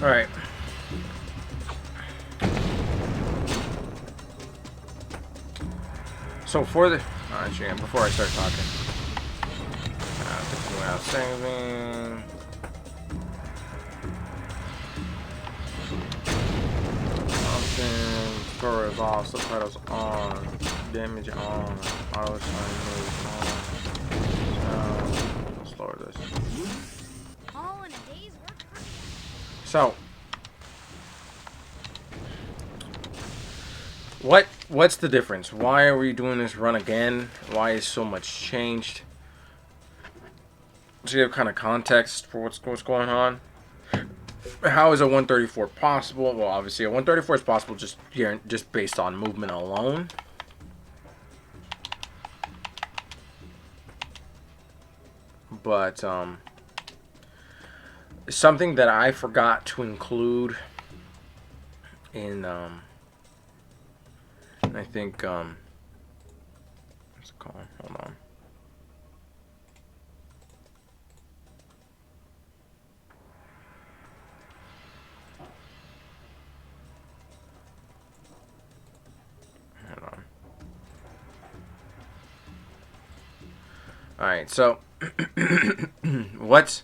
All right. So for the actually, before I start talking, continue without saving. Option, storage off, subtitles on, damage on, auto sign moves on. Let's lower this. All in a day's work. So, what's the difference? Why are we doing this run again? Why is so much changed? To give kind of context for what's going on. How is a 134 possible? Well, obviously a 134 is possible just based on movement alone. But something that I forgot to include in I think what's it called? Hold on. Hold on. All right, so what's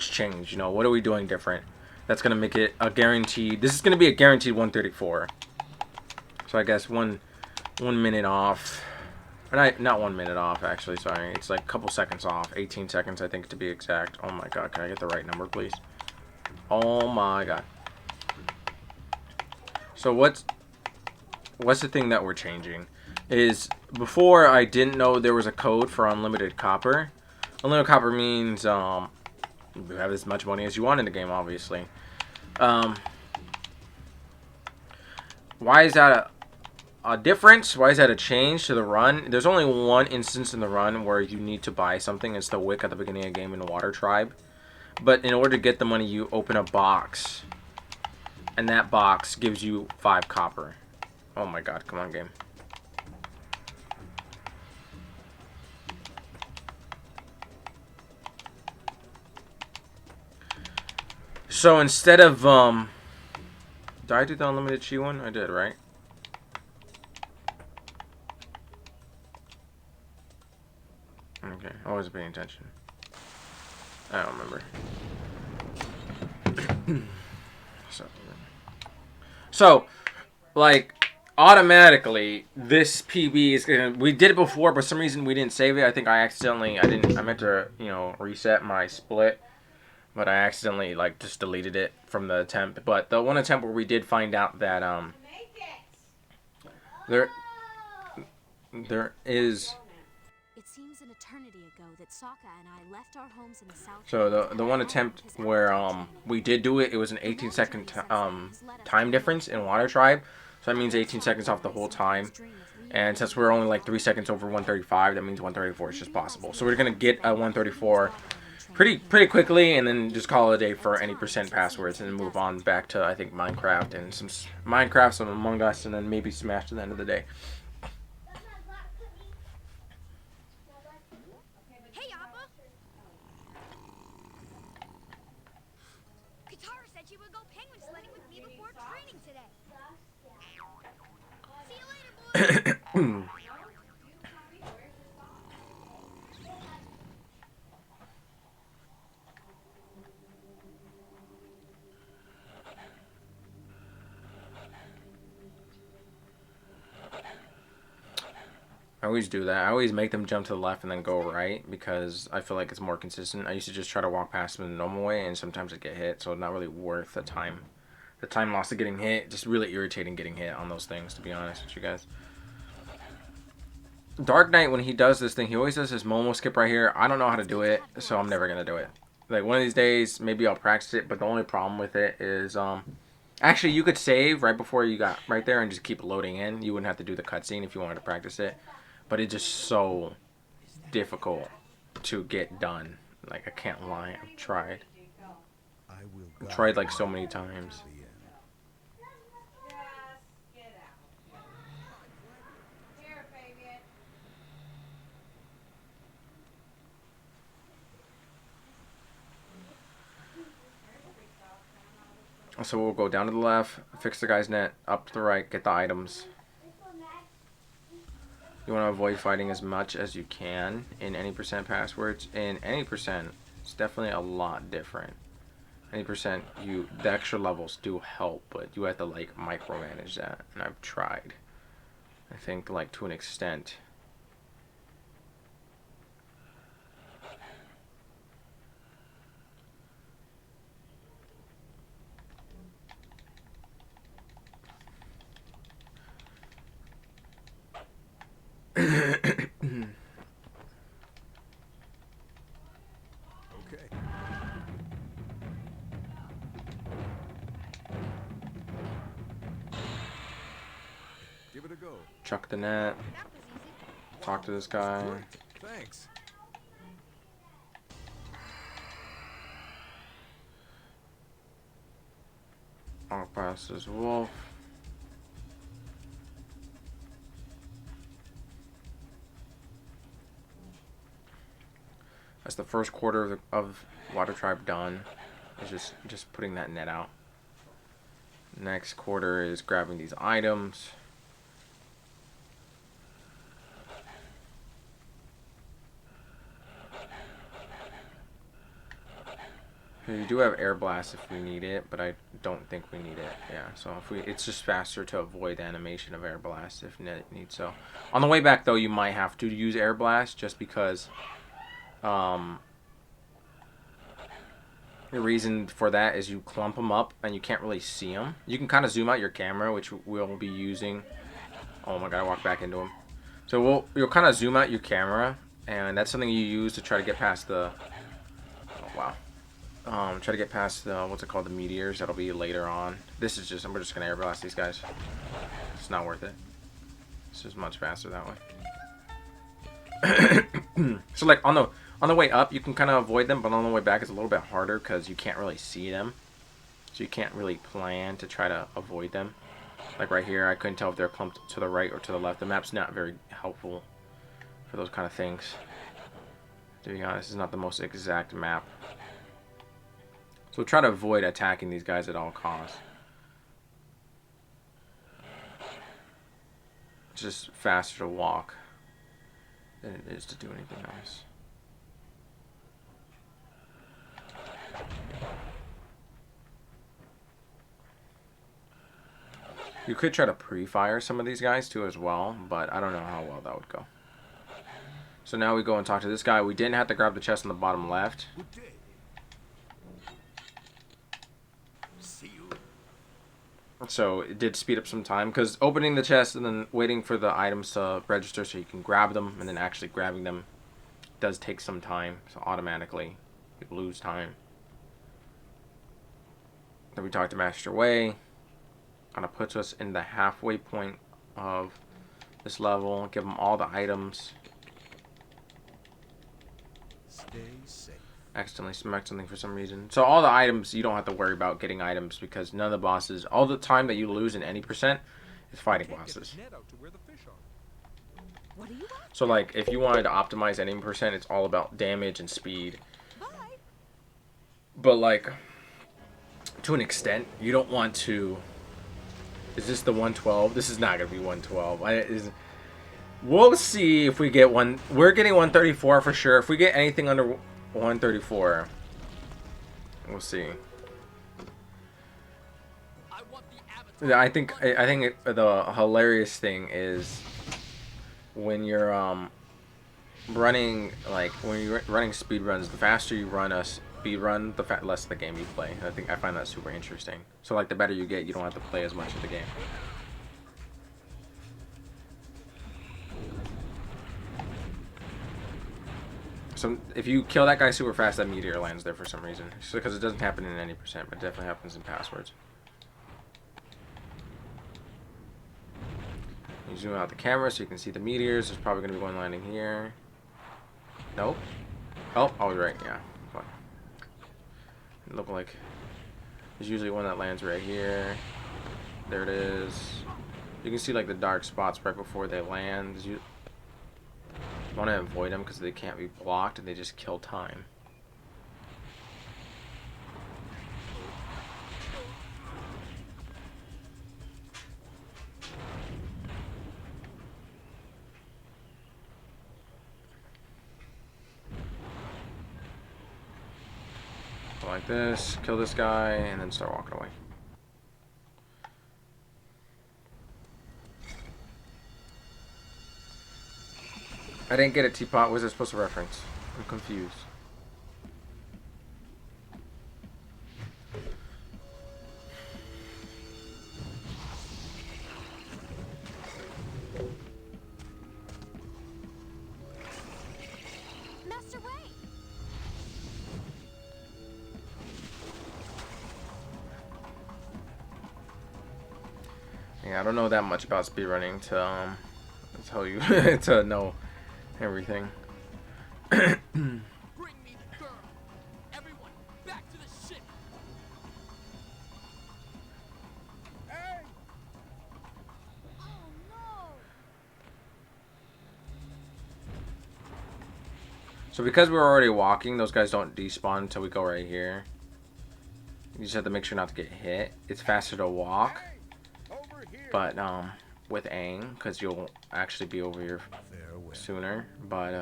changed? You know, what are we doing different? That's gonna make it a guaranteed. This is gonna be a guaranteed 134. So I guess one minute off. Or not 1 minute off, actually. Sorry, it's like a couple seconds off. 18 seconds, I think, to be exact. Oh my god, can I get the right number, please? Oh my god. So what's the thing that we're changing? Is before I didn't know there was a code for unlimited copper. Unlimited copper means you have as much money as you want in the game, obviously. Why is that a difference? Why is that a change to the run? There's only one instance in the run where you need to buy something. It's the wick at the beginning of the game in the Water Tribe. But in order to get the money, you open a box. And that box gives you 5 copper. Oh my god, come on, game. So instead of, did I do the unlimited chi one? I did, right? Okay, I wasn't paying attention. I don't remember. So, like, automatically, this PB is gonna. We did it before, but for some reason we didn't save it. I think I meant to, reset my split, but I accidentally, like, just deleted it from the attempt. But the one attempt where we did find out that, there is. It seems an eternity ago that Sokka and I left our homes in the south. So the one attempt where we did do it, it was an 18-second time difference in Water Tribe. So that means 18 seconds off the whole time. And since we're only like 3 seconds over 135, that means 134 is just possible. So we're gonna get a 134 pretty quickly, and then just call it a day for any percent passwords, and then move on back to, I think, Minecraft and some Among Us, and then maybe Smash at the end of the day. Hey, Appa! Katara said she would go penguin sledding with me before training today. See you later, boys! I always do that. I always make them jump to the left and then go right because I feel like it's more consistent. I used to just try to walk past them the normal way, and sometimes I get hit, so it's not really worth the time. The time loss of getting hit, just really irritating getting hit on those things, to be honest with you guys. Dark Knight, when he does this thing, he always does this Momo skip right here. I don't know how to do it, so I'm never going to do it. Like, one of these days, maybe I'll practice it, but the only problem with it is, actually, you could save right before you got right there and just keep loading in. You wouldn't have to do the cutscene if you wanted to practice it. But it's just so difficult to get done. Like, I can't lie. I've tried. I've tried like so many times. So we'll go down to the left, fix the guy's net, up to the right, get the items. You want to avoid fighting as much as you can in any percent passwords. In any percent, it's definitely a lot different. Any percent, the extra levels do help, but you have to like micromanage that, and I've tried. I think like to an extent. Okay. Give it a go. Chuck the net. Talk to this guy. Great. Thanks. Walk past this wolf. That's the first quarter of Water Tribe done. It's just putting that net out. Next quarter is grabbing these items. You do have air blast if we need it, but I don't think we need it. Yeah, so it's just faster to avoid the animation of air blast if it needs so. On the way back though, you might have to use air blast just because the reason for that is you clump them up and you can't really see them. You can kind of zoom out your camera, which we'll be using. Oh my god, I walked back into him. So you'll kind of zoom out your camera, and that's something you use to try to get past the. Oh wow. Try to get past the what's it called, the meteors. That'll be later on. We're just gonna air blast these guys. It's not worth it. It's just much faster that way. So like on the way up, you can kind of avoid them, but on the way back, it's a little bit harder because you can't really see them. So you can't really plan to try to avoid them. Like right here, I couldn't tell if they're clumped to the right or to the left. The map's not very helpful for those kind of things. To be honest, it's not the most exact map. So try to avoid attacking these guys at all costs. It's just faster to walk than it is to do anything else. You could try to pre-fire some of these guys too as well, but I don't know how well that would go. So now we go and talk to this guy. We didn't have to grab the chest on the bottom left. Good day. See you. So it did speed up some time, because opening the chest and then waiting for the items to register so you can grab them, and then actually grabbing them does take some time. So automatically you lose time. Then we talked to Master Wei. Kind of puts us in the halfway point of this level. Give them all the items. Stay safe. Accidentally smacked something for some reason. So all the items, you don't have to worry about getting items, because none of the bosses, all the time that you lose in any percent is fighting bosses. What do you want? So like if you wanted to optimize any percent, it's all about damage and speed. Bye. But like to an extent, you don't want to. Is this the 112? This is not gonna be 112. We'll see if we get one. We're getting 134 for sure. If we get anything under 134, we'll see. I think the hilarious thing is when you're running, like when you're running speed runs. The faster you run a speed run, the less the game you play. I find that super interesting. So like the better you get, you don't have to play as much of the game. So if you kill that guy super fast, that meteor lands there for some reason. So because it doesn't happen in any percent, but it definitely happens in passwords. You zoom out the camera so you can see the meteors. There's probably going to be one landing here. Nope. Oh, I was right. Yeah. Fine. It looked like there's usually one that lands right here. There it is. You can see like the dark spots right before they land. You want to avoid them because they can't be blocked and they just kill time. like this, kill this guy, and then start walking away. I didn't get it, Teapot. What was it supposed to reference? I'm confused. Master Way. Yeah, I don't know that much about speedrunning to tell you to know everything. Bring me the girl. Everyone, back to the ship. Hey! Oh no. So because we're already walking, those guys don't despawn until we go right here. You just have to make sure not to get hit. It's faster to walk, Hey! Over here! but with Aang, because you'll actually be over here Farewell. sooner. But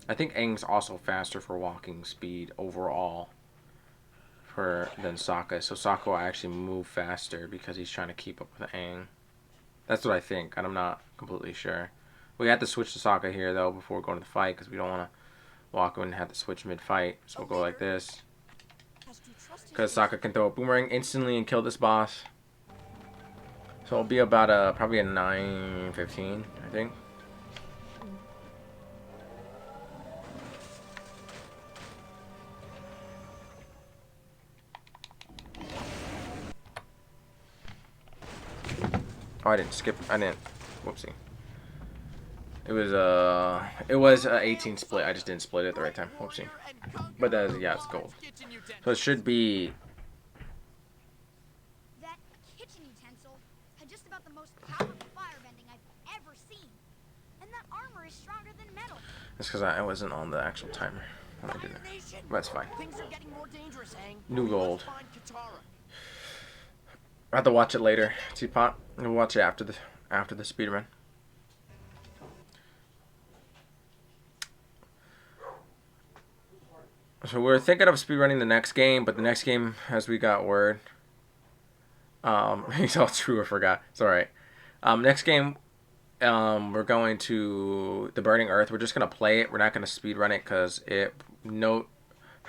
I think Aang's also faster for walking speed overall than Sokka. So Sokka will actually move faster because he's trying to keep up with Aang. That's what I think, and I'm not completely sure. We have to switch to Sokka here though before going to the fight because we don't want to walk and have to switch mid-fight. So we'll go like this. Because Sokka can throw a boomerang instantly and kill this boss. So it'll be about probably a 9:15, I think. Oh, I didn't skip. I didn't. Whoopsie. It was a 18 split. I just didn't split it at the right time. Whoopsie. But yeah, it's gold. So it should be. That kitchen utensil had just about the most powerful firebending I've ever seen. And that armor is stronger than metal. That's because I wasn't on the actual timer when I did it. That's fine. Things are getting more dangerous, Aang. New gold. Find Katara. I have to watch it later. Teapot. We'll watch it after the speedrun. So we're thinking of speedrunning the next game, but the next game, as we got word, it's all true. I forgot. It's all right. Next game, we're going to the Burning Earth. We're just gonna play it. We're not gonna speedrun it because now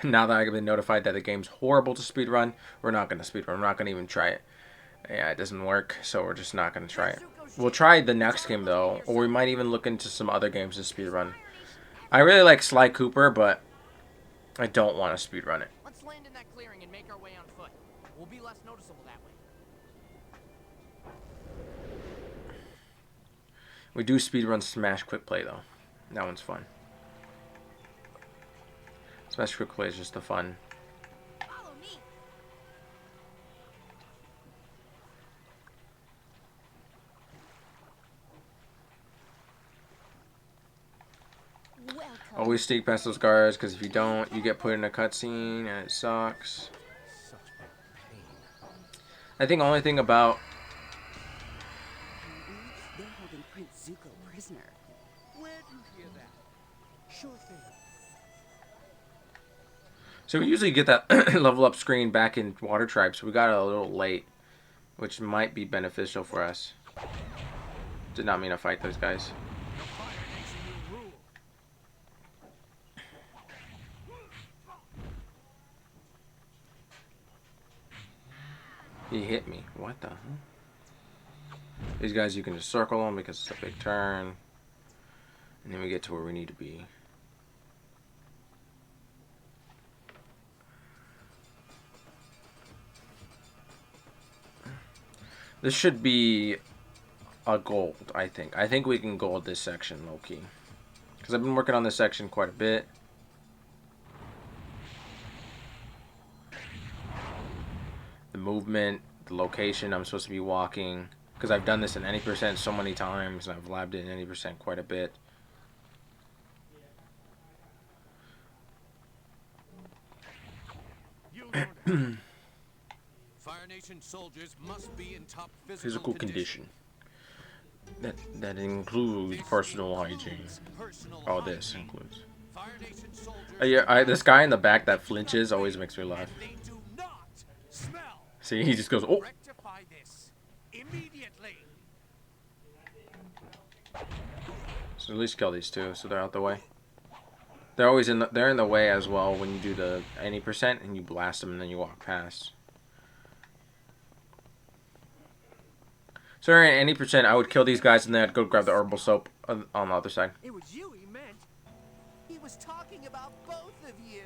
that I've been notified that the game's horrible to speedrun, we're not gonna speedrun. We're not gonna even try it. Yeah, it doesn't work, so we're just not gonna try it. We'll try the next game though, or we might even look into some other games to speedrun. I really like Sly Cooper, but I don't want to speedrun it. Let's land in that clearing and make our way on foot. We'll be less noticeable that way. We do speedrun Smash Quick Play though. That one's fun. Smash Quick Play is just the fun. Follow me. Welcome. Always sneak past those guards, because if you don't, you get put in a cutscene and it sucks. Such pain. I think the only thing about They're holding Prince Zuko prisoner. Where'd you hear that? Sure thing. so we usually get that level up screen back in Water Tribe, so we got it a little late, which might be beneficial for us. Did not mean to fight those guys. The Fire Nation will rule. He hit me. What the hell? These guys, you can just circle them because it's a big turn. And then we get to where we need to be. This should be a gold, I think. I think we can gold this section, low-key. Because I've been working on this section quite a bit. The movement, the location I'm supposed to be walking. Because I've done this in any percent so many times, and I've labbed it in any percent quite a bit. You don't have Fire Nation soldiers must be in top Physical condition. That includes personal hygiene. Personal All this hygiene. includes. Fire Nation soldiers Yeah, this guy in the back that flinches always makes me laugh. and they do not smell. See, he just goes, oh. Rectify this immediately. So at least kill these two, so they're out the way. They're always they're in the way as well when you do the any percent and you blast them and then you walk past. So at any percent, I would kill these guys and then I'd go grab the herbal soap on the other side. It was you he meant. He was talking about both of you.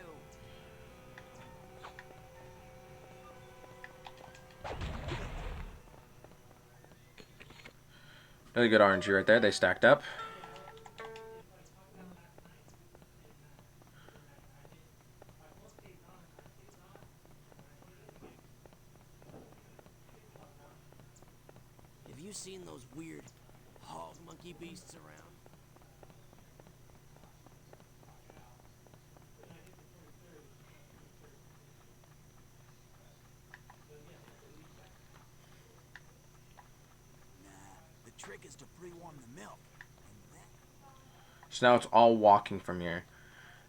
Really good RNG right there. They stacked up. Have you seen those weird hog monkey beasts around? Nah, the trick is to pre-warm the milk. So now it's all walking from here.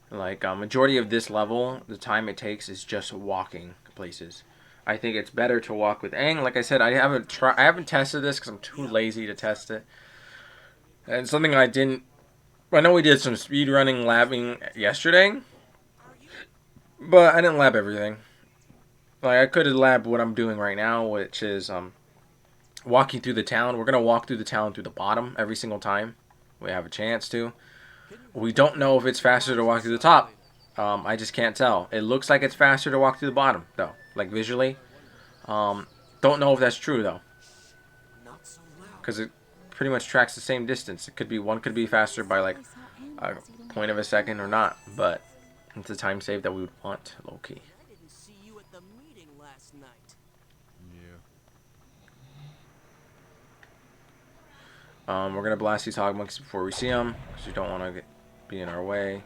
Like majority of this level, the time it takes is just walking places. I think it's better to walk with Aang. Like I said, I haven't tested this because I'm too lazy to test it. And something I know we did some speedrunning labbing yesterday, but I didn't lab everything. Like I could have labbed what I'm doing right now, which is walking through the town. We're gonna walk through the town through the bottom every single time we have a chance to. We don't know if it's faster to walk through the top. I just can't tell. It looks like it's faster to walk through the bottom, though. Like, visually. Don't know if that's true, though. Because it pretty much tracks the same distance. One could be faster by, like, a point of a second or not. But it's a time save that we would want, low-key. I didn't see you at the meeting last night. We're going to blast these hog monkeys before we see them. Because we don't want to be in our way.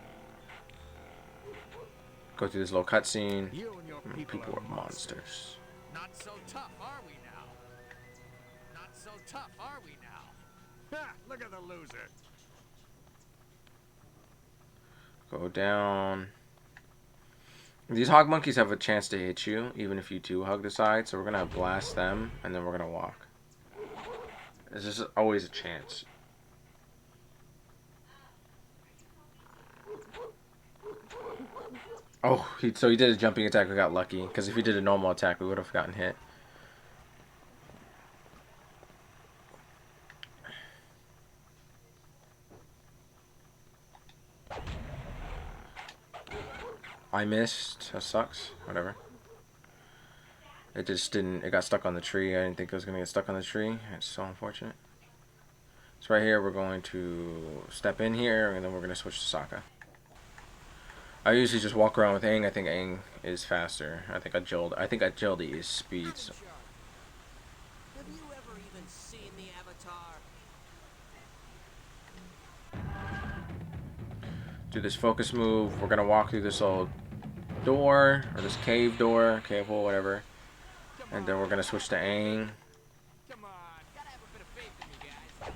Go through this little cutscene. People are monsters. Not so tough, are we now? Not so tough, are we now? Ha! Look at the loser. Go down. These hog monkeys have a chance to hit you, even if you do hug the side. So we're gonna blast them, and then we're gonna walk. There's just always a chance. Oh, so he did a jumping attack. We got lucky, because if he did a normal attack, we would have gotten hit. I missed. That sucks. Whatever. It just didn't. It got stuck on the tree. I didn't think it was gonna get stuck on the tree. It's so unfortunate. So right here, we're going to step in here, and then we're gonna switch to Sokka. I usually just walk around with Aang. I think Aang is faster. I think agility is speed. So. Have you ever even seen the Avatar? Do this focus move. We're gonna walk through this little door, or this cave door, cave hole, whatever. And then we're gonna switch to Aang. Come on, gotta have a bit of faith in you guys.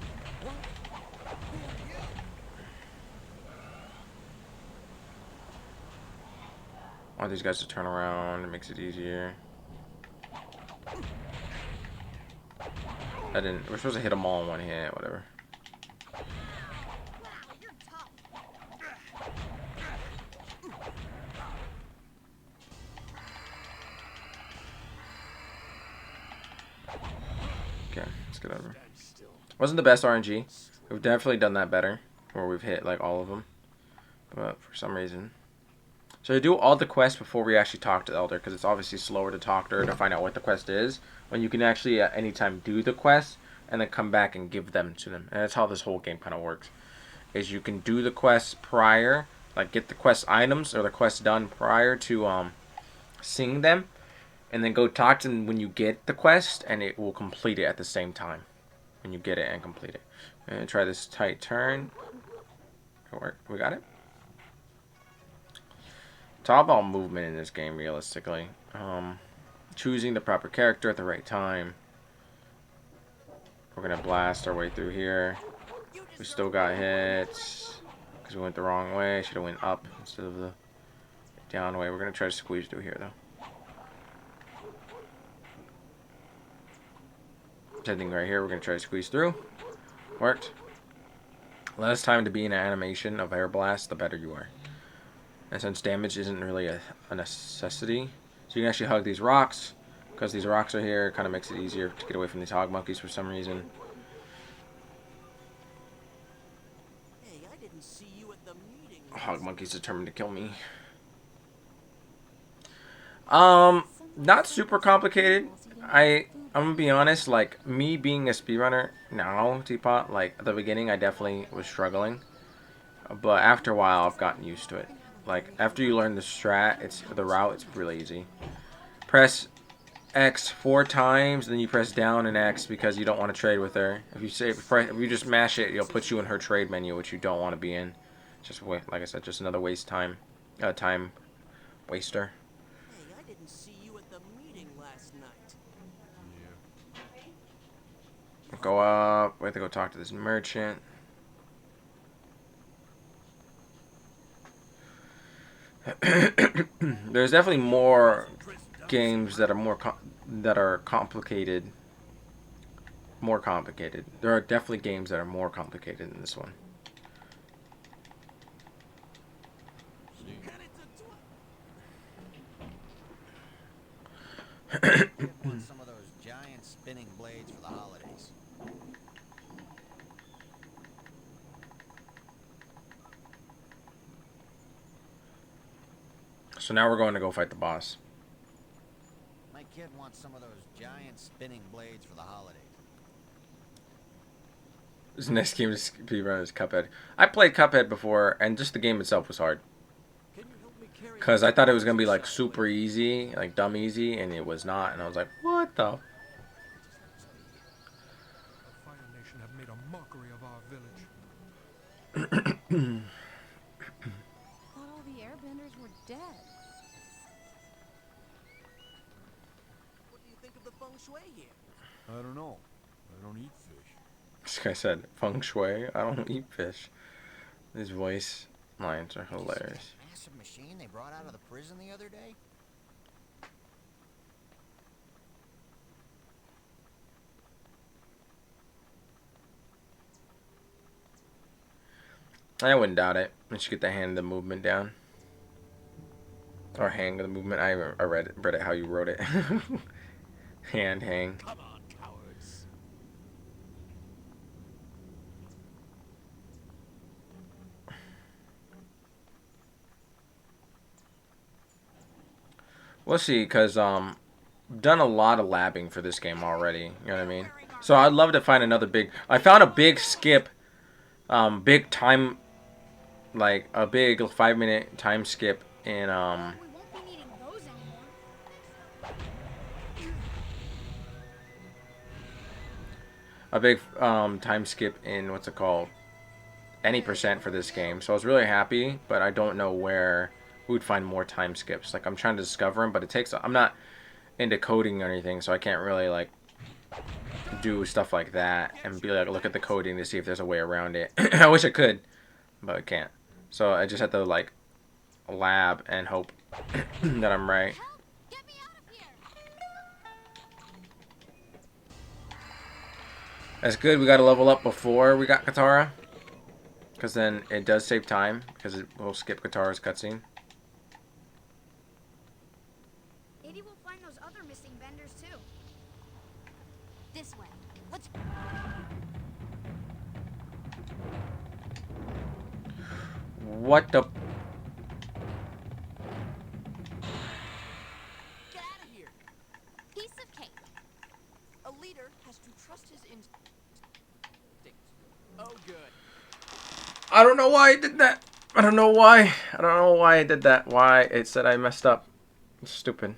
I want these guys to turn around. It makes it easier. We're supposed to hit them all in one hit, whatever. Wow, you're tough. Okay, let's get over. Wasn't the best RNG. We've definitely done that better, where we've hit like all of them. But for some reason. So to do all the quests before we actually talk to Elder, because it's obviously slower to talk to her to find out what the quest is, when you can actually at any time do the quest and then come back and give them to them. And that's how this whole game kind of works. Is you can do the quests prior, like get the quest items or the quest done prior to seeing them, and then go talk to them when you get the quest, and it will complete it at the same time when you get it and complete it. And try this tight turn. We got it. It's all about movement in this game, realistically. Choosing the proper character at the right time. We're gonna blast our way through here. We still got hits. because we went the wrong way. Should have went up instead of the down way. We're gonna try to squeeze through here though. Same thing right here. We're gonna try to squeeze through. Worked. Less time to be in an animation of air blast, the better you are. And since damage isn't really a necessity, so you can actually hug these rocks. Because these rocks are here, it kind of makes it easier to get away from these hog monkeys for some reason. Hey, I didn't see you at the meeting. Hog monkeys determined to kill me. Not super complicated. I'm gonna be honest, like, me being a speedrunner now, Teapot, like, at the beginning I definitely was struggling. But after a while, I've gotten used to it. Like, after you learn the strat, the route, it's really easy. Press X 4 times, then you press down and X because you don't want to trade with her. If you just mash it, it'll put you in her trade menu, which you don't want to be in. Just like I said, just another time waster. Hey, I didn't see you at the meeting last night. Go up. We have to go talk to this merchant. There's definitely more games that are complicated. More complicated. There are definitely games that are more complicated than this one. Want some of those giant spinning blades for the holidays. So now we're going to go fight the boss. My kid wants some of those giant spinning blades for the holidays. This next game is speedrun is Cuphead. I played Cuphead before, and just the game itself was hard. Because I thought it was going to be like super easy, like dumb easy, and it was not. And I was like, what the? The Fire Nation have made a mockery of our village. Thought all the airbenders were dead. What do you think of the feng shui here? I don't know. I don't eat fish. This guy said, feng shui, I don't eat fish. These voice lines are hilarious. Massive machine they brought out of the prison the other day? I wouldn't doubt it. I should get the hand of the movement down. Or hang of the movement. I read it how you wrote it. Hand, hang. Come on, cowards. We'll see, because done a lot of labbing for this game already. You know what I mean? So I'd love to find another big... I found a big skip. Big time... Like, a big 5-minute time skip in... We won't be needing those anymore. A big time skip in... What's it called? Any percent for this game. So I was really happy, but I don't know where we would find more time skips. Like, I'm trying to discover them, but it takes... I'm not into coding or anything, so I can't really, like... do stuff like that and be like, look at the coding to see if there's a way around it. I wish I could, but I can't. So I just have to like lab and hope that I'm right. Help! Get me out of here! That's good. We got to level up before we got Katara, because then it does save time because it will skip Katara's cutscene. Maybe we'll find those other missing vendors too. This way. Let's. What the? Get out of here. Piece of cake. A leader has to trust his instincts. Oh, good. I don't know why I did that. I don't know why. I don't know why I did that. Why it said I messed up. It's stupid.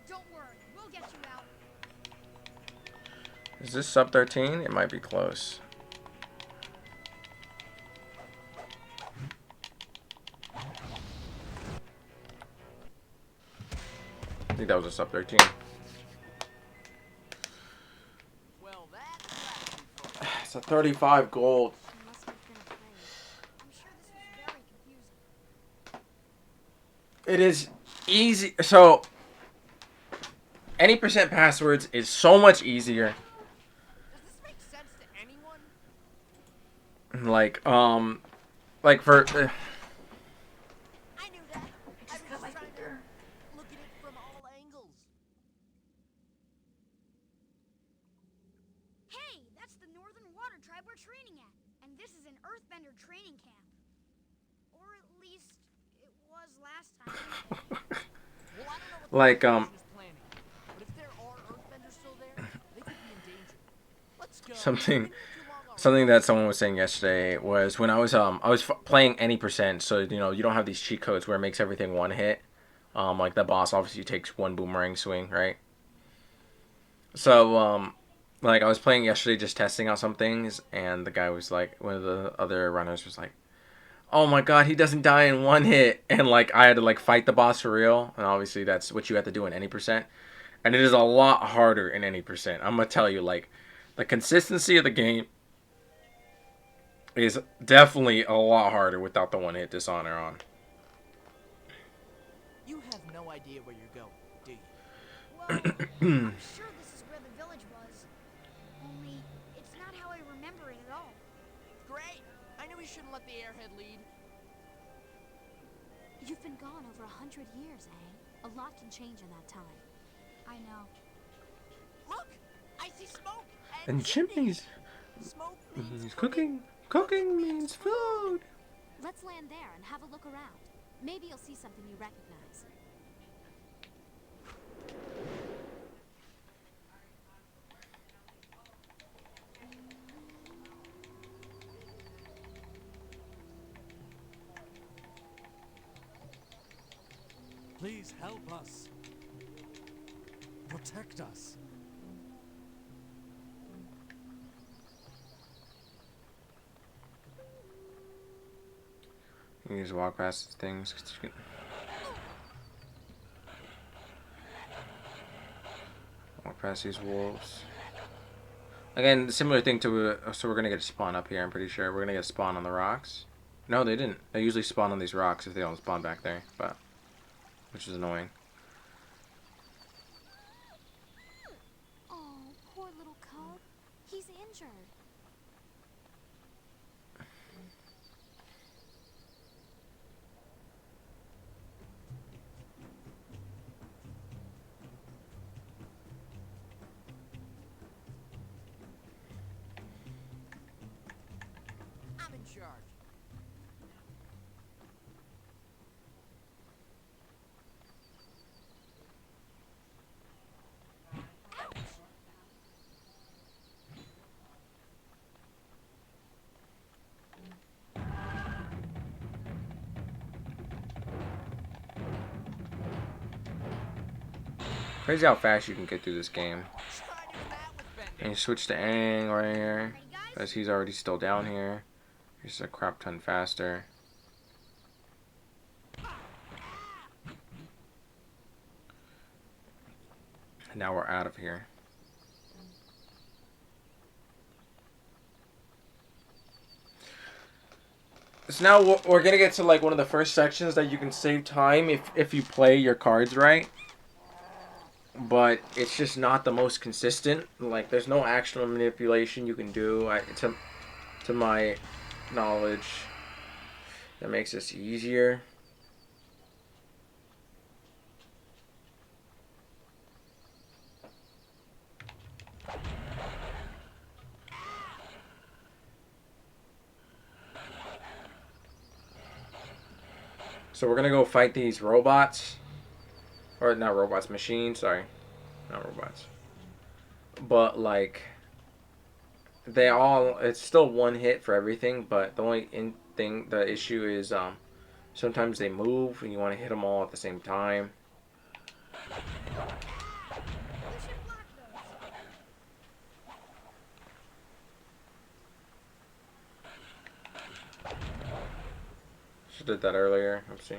Don't worry, we'll get you out. Is this sub 13? It might be close. I think that was a sub 13. a 35 gold. She must have been afraid. I'm sure this was very confusing. It is easy. So, any percent passwords is so much easier. Does this make sense to anyone? Like for. I knew that. I was just trying to look at it from all angles. Hey, that's the Northern Water Tribe we're training at. And this is an Earthbender training camp. Or at least it was last time. Well, I don't know what Like, the Foundation is planning, but if there are Earthbenders still there, they could be in danger. Let's go. something. We've been here too long already. Something that someone was saying yesterday was when I was playing any percent, so you know you don't have these cheat codes where it makes everything one hit. Like the boss obviously takes one boomerang swing, right? So like I was playing yesterday, just testing out some things, and the guy was like, one of the other runners was like, "Oh my god, he doesn't die in one hit," and like I had to like fight the boss for real, and obviously that's what you have to do in any percent, and it is a lot harder in any percent. I'm gonna tell you, like, the consistency of the game is definitely a lot harder without the one hit dishonor on. You have no idea where you're going, do you? Well, I'm sure this is where the village was. Only, it's not how I remember it at all. Great. I knew we shouldn't let the airhead lead. You've been gone over 100 years, eh? A lot can change in that time. I know. Look, I see smoke And chimneys. Smoke means Cooking. Cooking means food. Let's land there and have a look around. Maybe you'll see something you recognize. Please help us. Protect us. You can just walk past things. Walk past these wolves. Again, similar thing to so we're gonna get a spawn up here. I'm pretty sure we're gonna get a spawn on the rocks. No, they didn't. They usually spawn on these rocks if they don't spawn back there, but which is annoying. Oh, poor little cub. He's injured. I'm in charge. Crazy how fast you can get through this game. Try doing that with Bender. And you switch to Aang right here, Ready, guys? because he's already still down here. He's a crap ton faster. And now we're out of here. So now we're gonna get to like one of the first sections that you can save time if you play your cards right. But it's just not the most consistent. Like there's no actual manipulation you can do. To my knowledge, that makes this easier. So we're gonna go fight these robots. Or not robots, machines, sorry. Not robots. But like it's still one hit for everything, but the only the issue is sometimes they move and you want to hit them all at the same time. We should block those. Should have did that earlier. Let's see.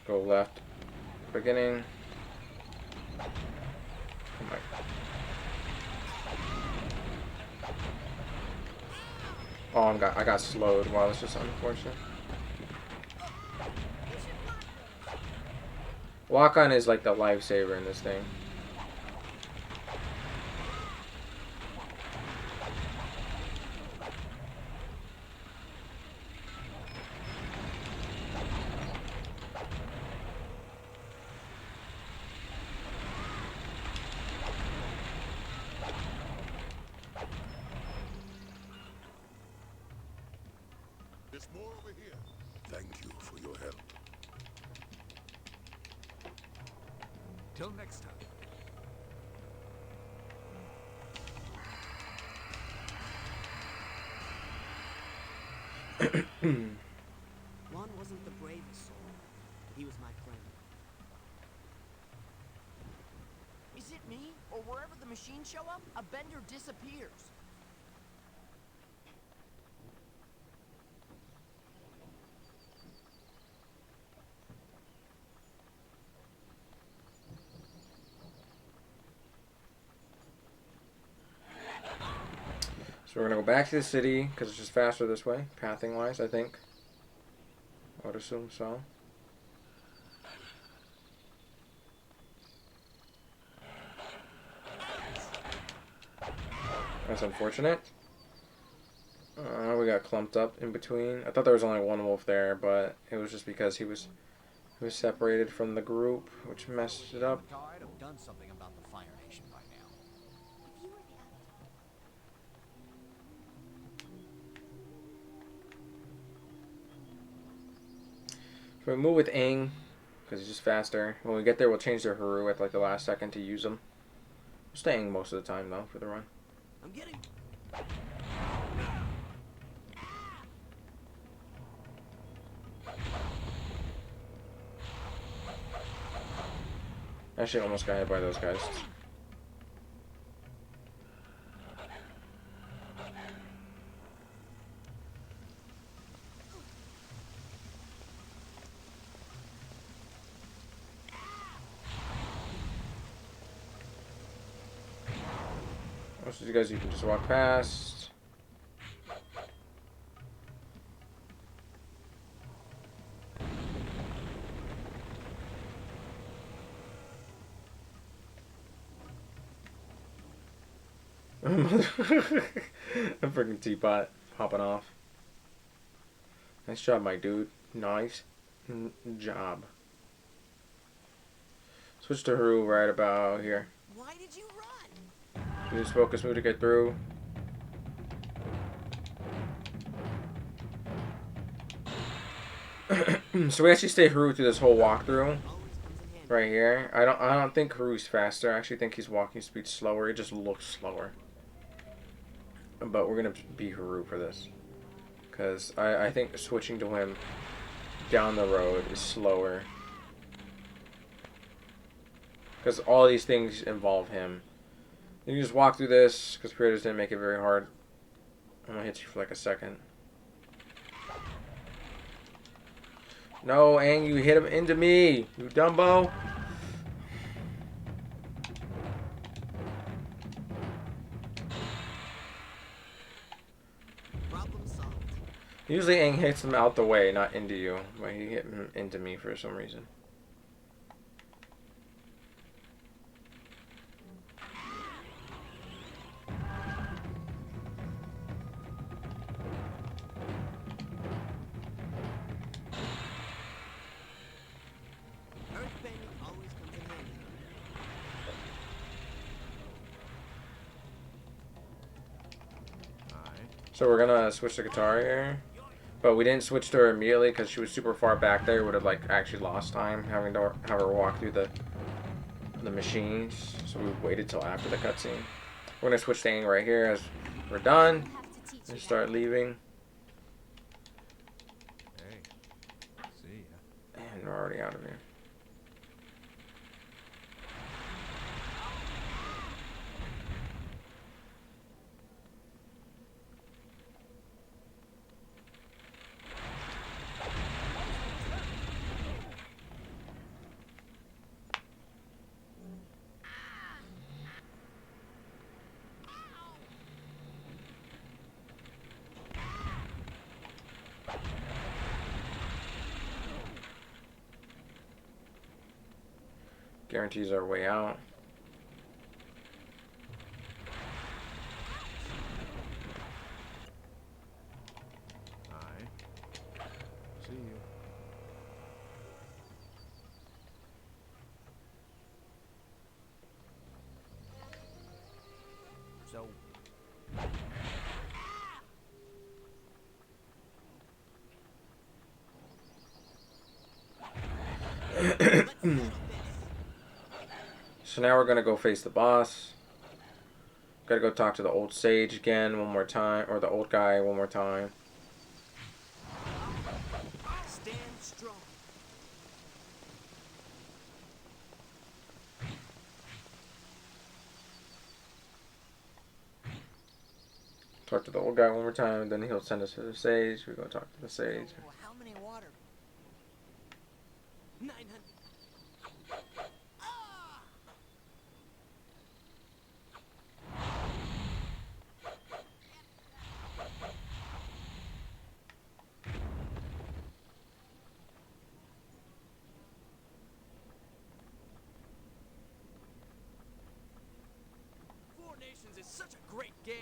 Go left. Beginning. Oh my. Oh, I got slowed. Wow, that's just unfortunate. Lock on is like the lifesaver in this thing. There's more over here. Thank you for your help. Till next time. Juan wasn't the bravest soul, but he was my friend. Is it me? Or wherever the machines show up, a bender disappears? So we're gonna go back to the city because it's just faster this way, pathing wise, I think. I would assume so. That's unfortunate. We got clumped up in between. I thought there was only one wolf there, but it was just because he was separated from the group, which messed it up. I'd have done something about the Fire Nation by now. If you were the So we move with Aang, because he's just faster. When we get there, we'll change to Haru at like the last second to use him. We're staying most of the time though for the run. I'm getting... Actually, almost got hit by those guys. Most of you guys you can just walk past. A freaking teapot popping off. Nice job, my dude. Nice job. Switch to Haru right about here. Why did you run? Use focus move to get through. So we actually stay Haru through this whole walkthrough. Always comes in handy. Right here. I don't think Haru's faster. I actually think he's walking speed slower. It just looks slower. But we're gonna be Haru for this. Because I think switching to him down the road is slower. Because all these things involve him. You can just walk through this, because creators didn't make it very hard. I'm gonna hit you for like a second. No, Aang, you hit him into me, you Dumbo. Problem solved. Usually Aang hits him out the way, not into you. But he hit him into me for some reason. Earthbending always comes in handy. So we're gonna switch to Guitar here. But we didn't switch to her immediately because she was super far back there. Would have like actually lost time having to have her walk through the machines. So we waited till after the cutscene. We're gonna switch to Aang right here as we're done. I'll have to teach you And that. start leaving. Hey. See ya. And we're already out of here. Guarantees our way out. Aye. See you. So, So now we're gonna go face the boss. Gotta go talk to the old sage again one more time, or the old guy one more time. Stand strong. Talk to the old guy one more time, then he'll send us to the sage. We go talk to the sage. so how many water? 900. Four Nations is such a great game.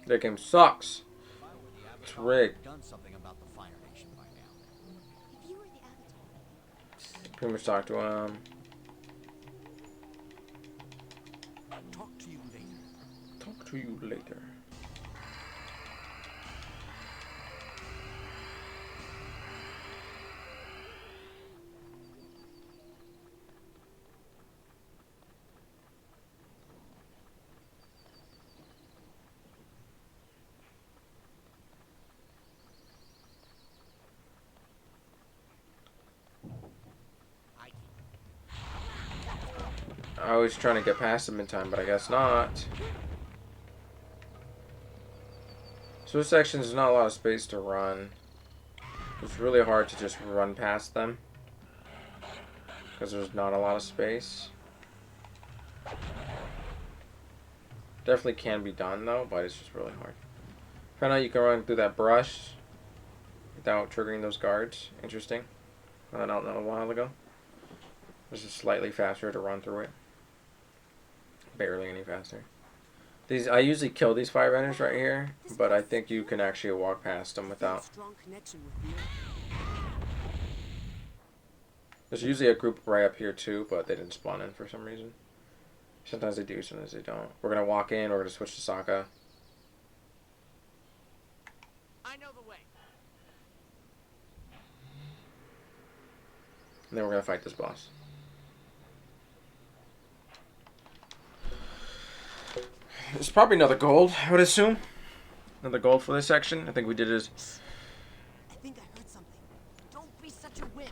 That game sucks. If I were the It's Avatar, rigged. I'd done something about the Fire Nation by now. If you were the Avatar, Pretty much talk to him. Talk to you later. Talk to you later. I was trying to get past him in time, but I guess not. So this section is not a lot of space to run. It's really hard to just run past them because there's not a lot of space. Definitely can be done though, but it's just really hard. Found out you can run through that brush without triggering those guards. Interesting. Found that out a while ago. It's just slightly faster to run through it. Barely any faster. These I usually kill these firebenders right here, but I think you can actually walk past them without. Strong connection with the earth. There's usually a group right up here too, but they didn't spawn in for some reason. Sometimes they do, sometimes they don't. We're gonna walk in. We're gonna switch to Sokka. I know the way. And then we're gonna fight this boss. There's probably another gold, I would assume. Another gold for this section. I think we did it. I think I heard something. Don't be such a wimp.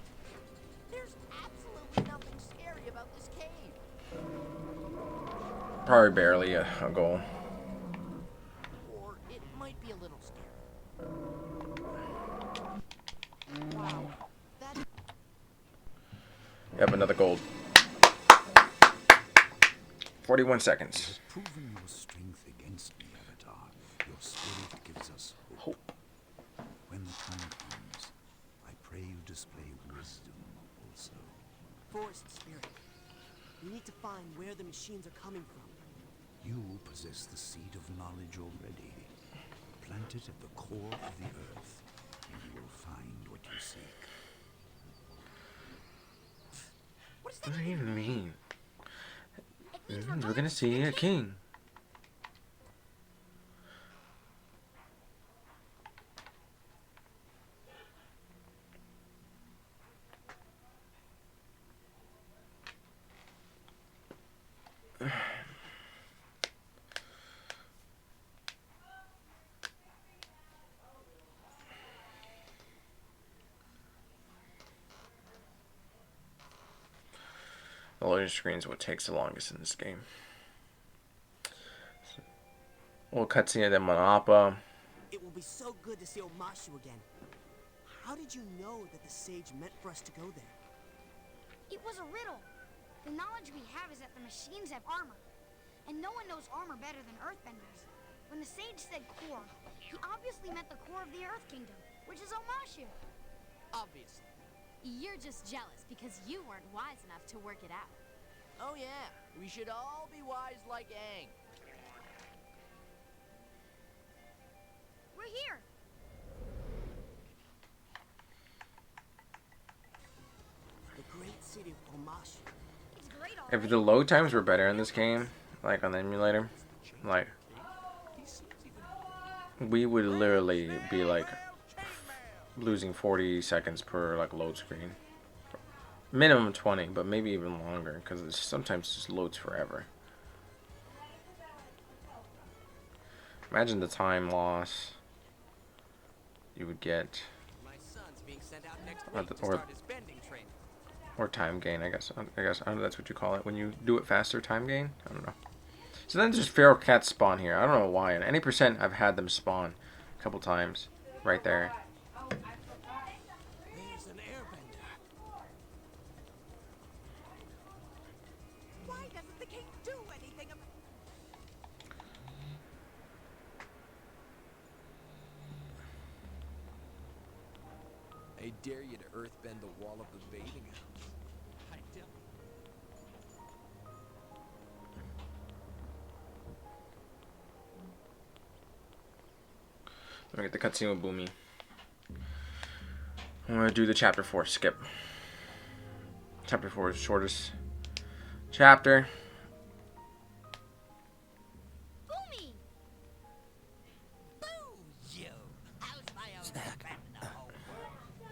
There's absolutely nothing scary about this cave. Probably barely a goal. Or it might be a little scary. Wow. That... Yep, another gold. 41 seconds. Proving your strength against me, Avatar. Your spirit gives us hope. When the time comes, I pray you display wisdom also. Forest spirit. We need to find where the machines are coming from. You possess the seed of knowledge already. Plant it at the core of the earth, and you will find what you seek. What does What that does it even mean? It means We're gonna see a king. The loading screen is what takes the longest in this game. We'll cutscene of them on Appa. It will be so good to see Omashu again. How did you know that the sage meant for us to go there? It was a riddle. The knowledge we have is that the machines have armor. And no one knows armor better than earthbenders. When the sage said core, he obviously meant the core of the Earth Kingdom, which is Omashu. Obviously. you're just jealous because you weren't wise enough to work it out. Oh yeah, we should all be wise like Aang. We're here. The great city of Omashu. It's great, all If right. the load times were better in this game, like on the emulator, like we would literally be like losing 40 seconds per like load screen. Minimum 20, but maybe even longer because it sometimes just loads forever. Imagine the time loss you would get, My son's being sent out next or, week to or, start his bending training. or time gain. I guess I don't know, that's what you call it when you do it faster. Time gain. I don't know. So then there's feral cats spawn here. I don't know why. And any percent I've had them spawn a couple times right there. There's an airbender. Why doesn't the king do anything about... I dare you to earthbend the wall of the bathing house. I don't. Let me get the cutscene with Boomy. I'm gonna do the chapter 4 skip. Chapter 4 is the shortest chapter. Boomy! Boo, you! How's my own friend in the whole world?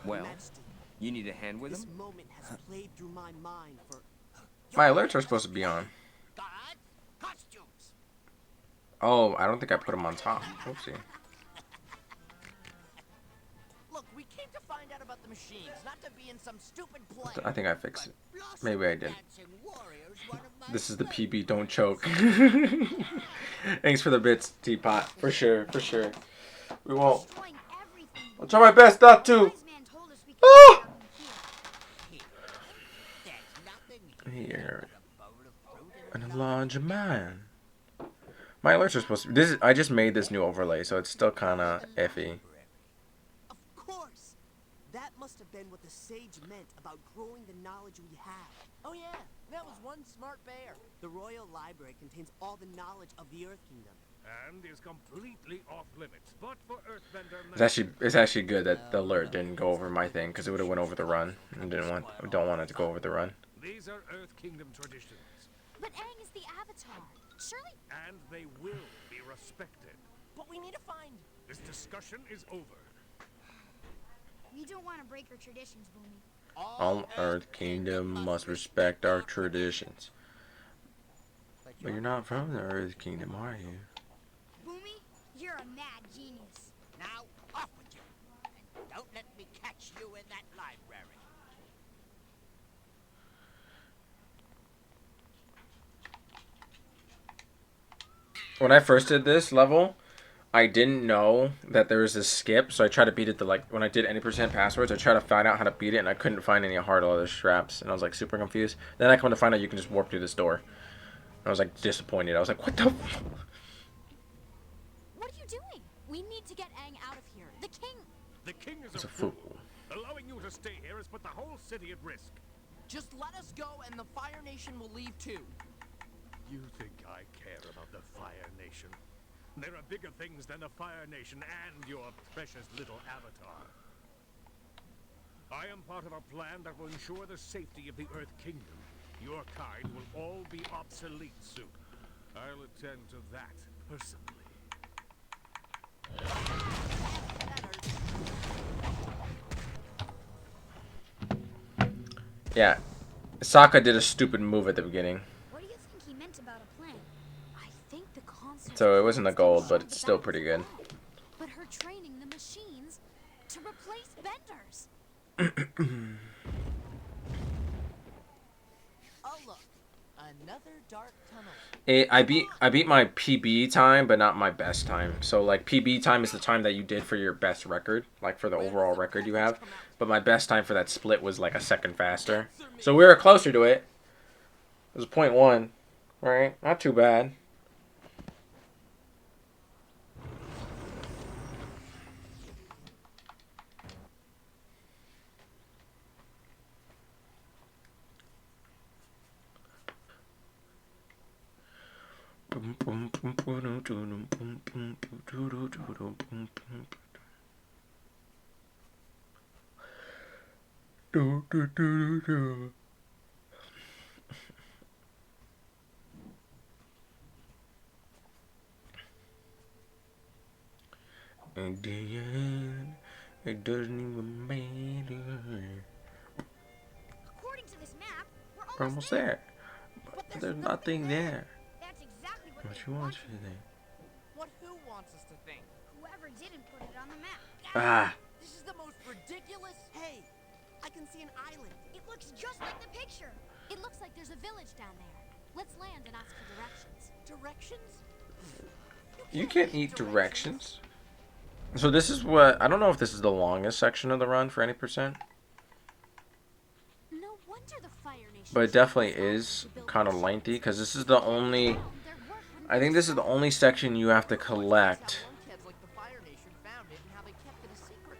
Well, Majesty, you need a hand with this him? moment has played through my mind for... My alerts are supposed to be on. Guards, costumes. Oh, I don't think I put them on top. Oopsie. Look, we came to find out about the machines, not to be in some stupid play. I think I fixed it. Blossom Maybe I did. Dancing Warrior's one of my This is the favorites. PB Don't Choke. Thanks for the bits, Teapot. For sure, for sure. We won't. Destroying everything. I'll try my best not to. Wise man told us we could Ah! get out in here. There's nothing Here. but a bowl of fruit And a large man. My alerts are supposed to be. This is, I just made this new overlay, so it's still kind of iffy. Of course! That must have been what the sage meant about growing the knowledge we have. Oh yeah, that was one smart bear. The Royal Library contains all the knowledge of the Earth Kingdom. And is completely off limits, but for Earthbender. It's actually good that the alert didn't go over my thing because it would have went over the run. And don't want it to go over the run. These are Earth Kingdom traditions, But Aang is the Avatar. Surely. and they will be respected. But we need to find... This discussion is over. We don't want to break our traditions, Boomy. All Earth Kingdom must respect our traditions. But you're not from the Earth Kingdom, are you? Boomy, you're a mad genius. Now, off with you. And don't let me catch you in that library. When I first did this level, I didn't know that there was this skip, so I tried to beat it to like when I did any percent passwords, I tried to find out how to beat it and I couldn't find any hard leather straps and I was like super confused. Then I come to find out you can just warp through this door. I was like disappointed. I was like, what the f-? What are you doing? We need to get Aang out of here. The king. The king is It's a a fool. fool. Allowing you to stay here has put the whole city at risk. Just let us go and the Fire Nation will leave too. You think I care about the Fire Nation? There are bigger things than the Fire Nation and your precious little avatar. I am part of a plan that will ensure the safety of the Earth Kingdom. Your kind will all be obsolete soon. I'll attend to that personally. Yeah. Sokka did a stupid move at the beginning. What do you think he meant about a plan? I think the concert. So it wasn't a gold, but showed it's that still that pretty was good. wrong. But her training the machines to replace benders. Oh look, another dark tunnel. I beat my PB time, but not my best time. So like PB time is the time that you did for your best record, like for the overall record you have. But my best time for that split was like a second faster. So we were closer to it. It was 0.1, right? Not too bad. In the end, it doesn't even matter. According to this map, we're We're almost almost there. But But there's nothing there. That's exactly what What they you want want you to think? What who wants us to think? Whoever didn't put it on the map. Ah. This is the most ridiculous. Hey, I can see an island. It looks just like the picture. It looks like there's a village down there. Let's land and ask for directions. Directions? You can't eat directions. So this is what, I don't know if this is the longest section of the run for any percent. No wonder the Fire Nation. But it definitely is kind of lengthy because this is the only, I think this is the only section you have to collect. Kids like the Fire Nation found it and how they kept it a secret.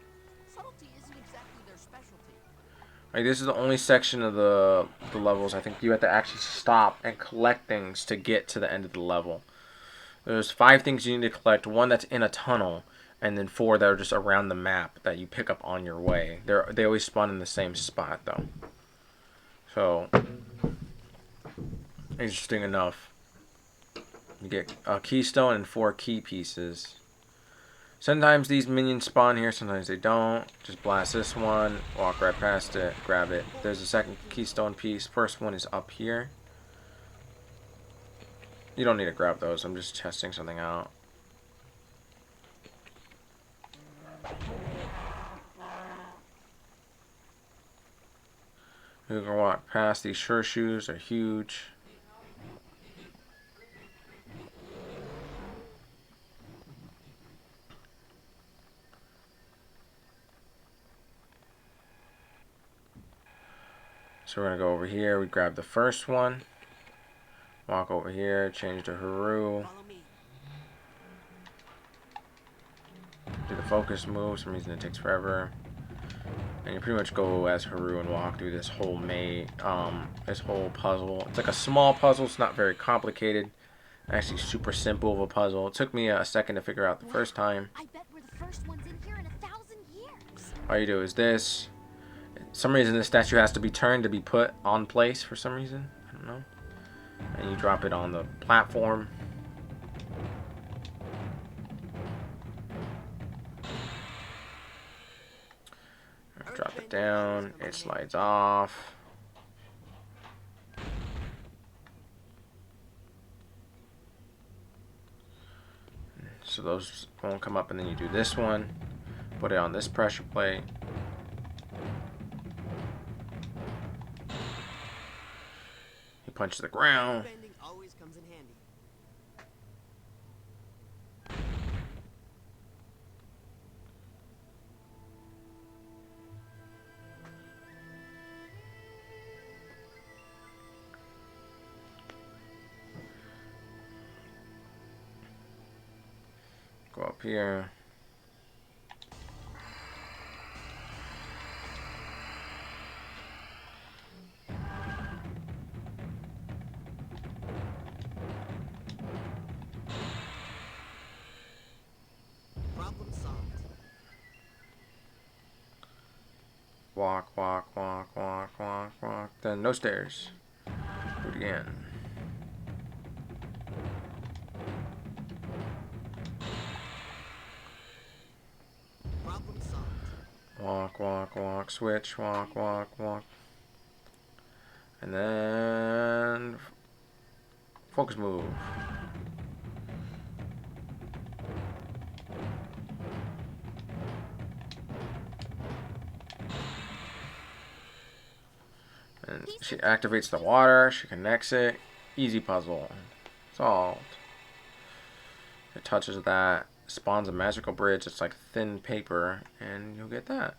Subtlety isn't exactly their specialty. Like this is the only section of the levels I think you have to actually stop and collect things to get to the end of the level. There's 5 things you need to collect, 1 that's in a tunnel, and then 4 that are just around the map that you pick up on your way. They always spawn in the same spot though. So interesting enough. You get a keystone and 4 key pieces. Sometimes these minions spawn here, sometimes they don't. Just blast this one, walk right past it, grab it. There's a second keystone piece. First one is up here. You don't need to grab those, I'm just testing something out. You can walk past these sure shoes, they're huge. So we're gonna go over here, we grab the first one. Walk over here, change to Haru. Follow me. Do the focus move, for some reason it takes forever. And you pretty much go as Haru and walk through this whole this whole puzzle. It's like a small puzzle, it's not very complicated. Actually super simple of a puzzle. It took me a second to figure out the first time. I bet we're the first ones in here in 1,000 years. All you do is this. For some reason this statue has to be turned to be put on place for some reason. I don't know. And you drop it on the platform. Drop it down, it slides off. So those won't come up, and then you do this one. Put it on this pressure plate. You punch the ground. Bending always comes in handy. Go up here. Problem solved. Walk, walk, walk, walk, walk, walk. Then no stairs. Do it again. Problem solved. Walk, walk, walk, switch, walk, walk, walk. And then focus move. And she activates the water, she connects it. Easy puzzle. Solved. It touches that, spawns a magical bridge. It's like thin paper, and you'll get that.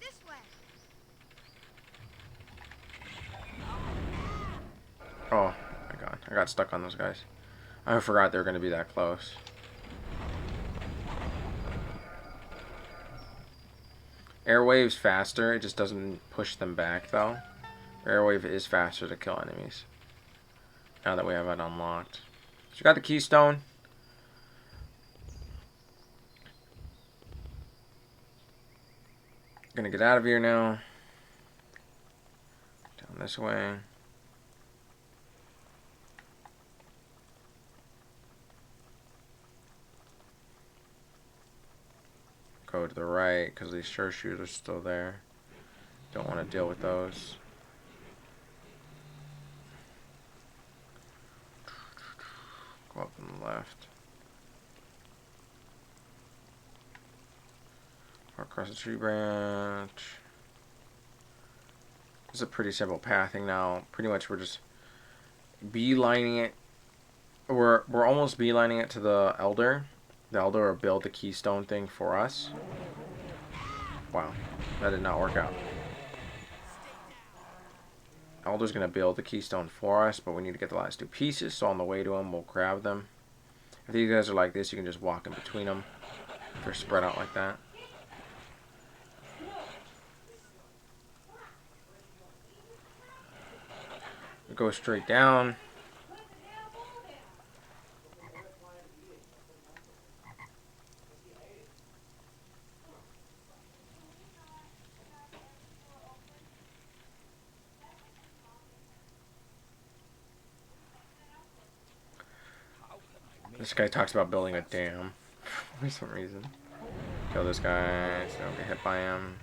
This way. Oh my god, I got stuck on those guys. I forgot they were going to be that close. Airwave's faster, it just doesn't push them back though. Airwave is faster to kill enemies. Now that we have it unlocked. So you got the keystone. Gonna get out of here now. Down this way. Go to the right because these sharpshooters are still there. Don't want to deal with those. Go up on the left. Or across the tree branch. This is a pretty simple pathing now. Pretty much we're just beelining it. We're almost beelining it to the Elder. The Elder will build the keystone thing for us. Wow, that did not work out. Elder's gonna build the keystone for us, but we need to get the last two pieces. So on the way to him, we'll grab them. If these guys are like this, you can just walk in between them. If they're spread out like that. Go straight down. This guy talks about building a dam for some reason. Kill this guy so don't get hit by him.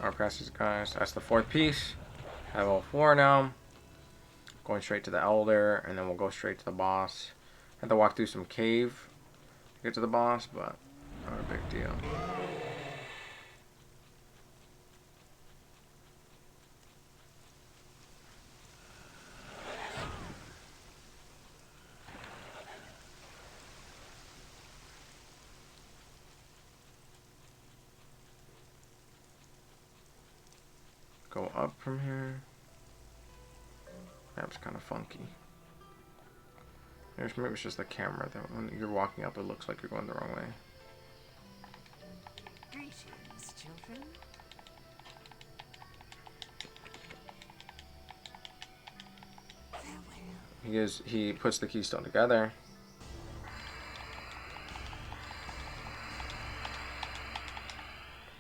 Our passes, guys. That's the fourth piece. Level 4 now. Going straight to the Elder, and then we'll go straight to the boss. Have to walk through some cave to get to the boss, but not a big deal. Go up from here. That's kind of funky. Maybe it's just the camera that when you're walking up, it looks like you're going the wrong way. Greetings, children. Farewell. He puts the keystone together.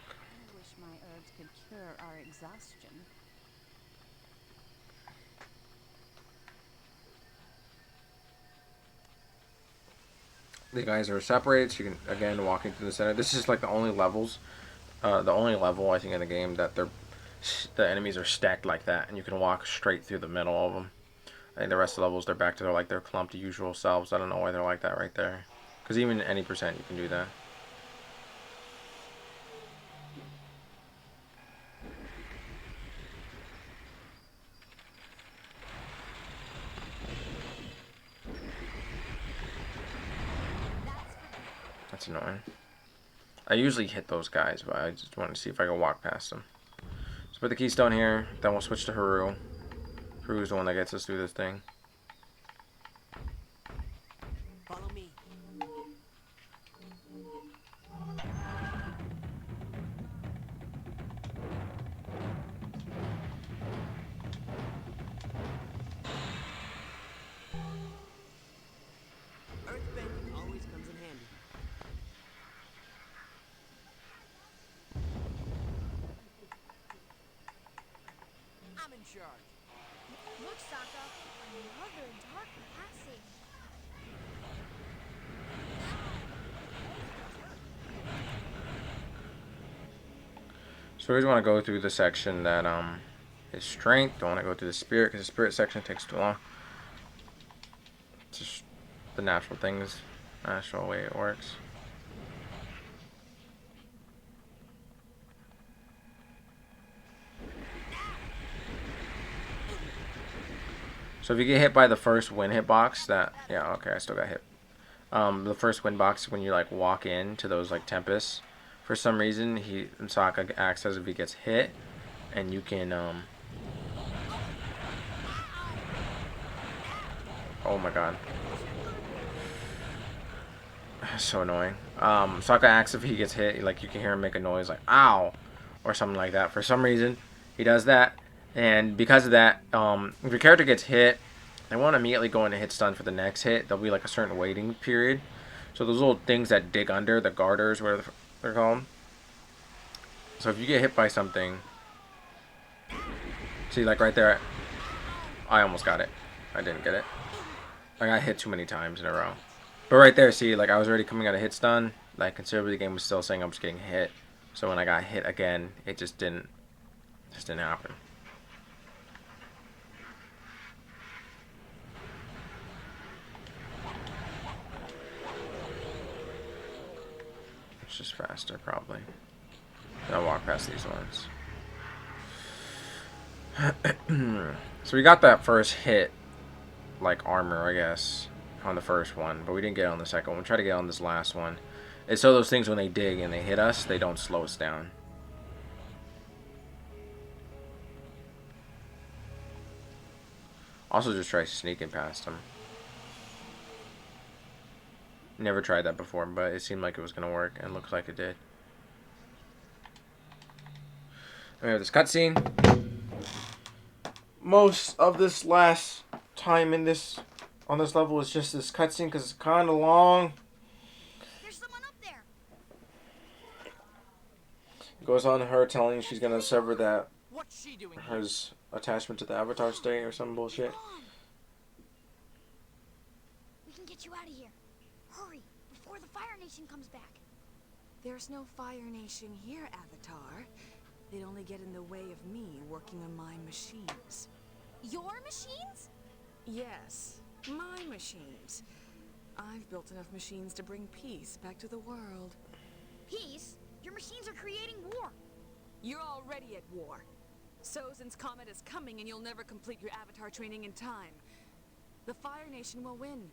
I wish my herbs could cure our exhaustion. The guys are separated, so you can again walk into the center. This is like the only levels, the only level I think in the game that the enemies are stacked like that, and you can walk straight through the middle of them. I think the rest of the levels they're back to their clumped usual selves. I don't know why they're like that right there, because even any percent you can do that. That's annoying. I usually hit those guys, but I just wanted to see if I can walk past them. So put the keystone here, then we'll switch to Haru. Haru's the one that gets us through this thing. Follow me. Earthbending always comes in handy. I'm in charge. Look, Sokka, another dark passage. So we just want to go through the section that is strength. Don't want to go through the spirit because the spirit section takes too long. It's just the natural things, natural way it works. So if you get hit by the first wind hitbox, yeah, okay, I still got hit. The first wind box when you like walk into those like tempests, for some reason Sokka acts as if he gets hit, and you can oh my god, so annoying. Sokka acts if he gets hit, like you can hear him make a noise like ow, or something like that. For some reason, he does that, and because of that, if your character gets hit, they won't immediately go into hit stun for the next hit. There'll be like a certain waiting period. So those little things that dig under, the garters, whatever they're called. So if you get hit by something, see like right there, I almost got it. I didn't get it. I got hit too many times in a row. But right there, see, like I was already coming out of hit stun. Like considerably, the game was still saying I was getting hit. So when I got hit again, it just didn't happen. It's just faster, probably. I'll walk past these ones. So we got that first hit, like armor, I guess, on the first one, but we didn't get it on the second one. We'll try to get on this last one. It's so those things when they dig and they hit us, they don't slow us down. Also, just try sneaking past them. Never tried that before, but it seemed like it was gonna work, and looks like it did. We have this cutscene. Most of this last time on this level is just this cutscene because it's kind of long. There's someone up there. It goes on to her telling she's gonna sever that What's she doing? his attachment to the Avatar state or some bullshit. Come on. We can get you out of here. Hurry, before the Fire Nation comes back. There's no Fire Nation here, Avatar. They'd only get in the way of me working on my machines. Your machines? Yes, my machines. I've built enough machines to bring peace back to the world. Peace? Your machines are creating war. You're already at war. Sozin's comet is coming and you'll never complete your Avatar training in time. The Fire Nation will win.